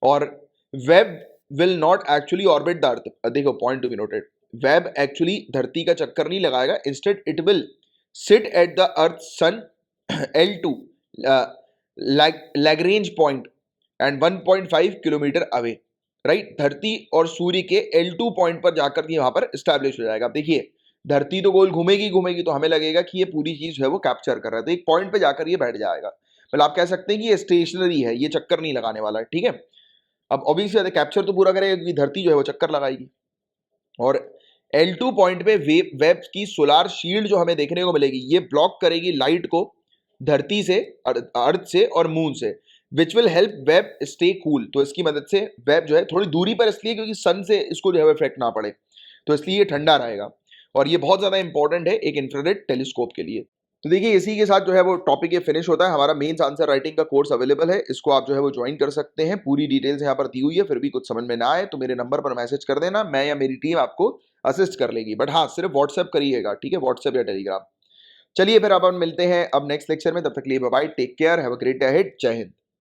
और Webb will not actually orbit the earth. देखो point to be noted, Webb actually धरती का चक्कर नहीं लगाएगा, instead it will sit at the earth sun L2 Lagrange point and 1.5 kilometre away, right. धरती और सूर्य के L2 पॉइंट पर जाकर के वहां पर स्टैब्लिश हो जाएगा। अब देखिए धरती तो गोल घूमेगी घूमेगी, तो हमें लगेगा कि ये पूरी चीज जो है वो कैप्चर कर रहा है, तो एक पॉइंट पे जाकर ये बैठ जाएगा। मतलब आप कह सकते हैं कि ये स्टेशनरी है, ये चक्कर नहीं लगाने वाला है, ठीक है। अब ऑब्वियसली कैप्चर तो पूरा करेगा क्योंकि धरती जो है वो चक्कर लगाएगी। और L2 पॉइंट पे वेब की सोलार शील्ड जो हमें देखने को मिलेगी, ये ब्लॉक करेगी लाइट को धरती से, अर्थ से और मून से, which will help web stay cool. तो इसकी मदद से वेब जो है थोड़ी दूरी पर इसलिए क्योंकि सन से इसको जो है इफेक्ट ना पड़े, तो इसलिए ये ठंडा रहेगा। और ये बहुत ज्यादा इंपॉर्टेंट है एक इंफ्रारेड टेलीस्कोप के लिए। तो देखिए इसी के साथ जो है वो टॉपिक ये फिनिश होता है। हमारा मेंस आंसर राइटिंग का कोर्स अवेलेबल है, इसको आप जो है वो ज्वाइन कर सकते हैं। पूरी डिटेल्स यहाँ पर दी हुई है, फिर भी कुछ समझ में ना आए तो मेरे नंबर पर मैसेज कर देना, मैं या मेरी टीम आपको असिस्ट कर लेगी। बट हाँ सिर्फ व्हाट्सएप करिएगा, ठीक है, व्हाट्सएप या टेलीग्राम। चलिए फिर अपन मिलते हैं अब नेक्स्ट लेक्चर में, तब तक के लिए bye bye, take care, have a great day ahead, जय हिंद।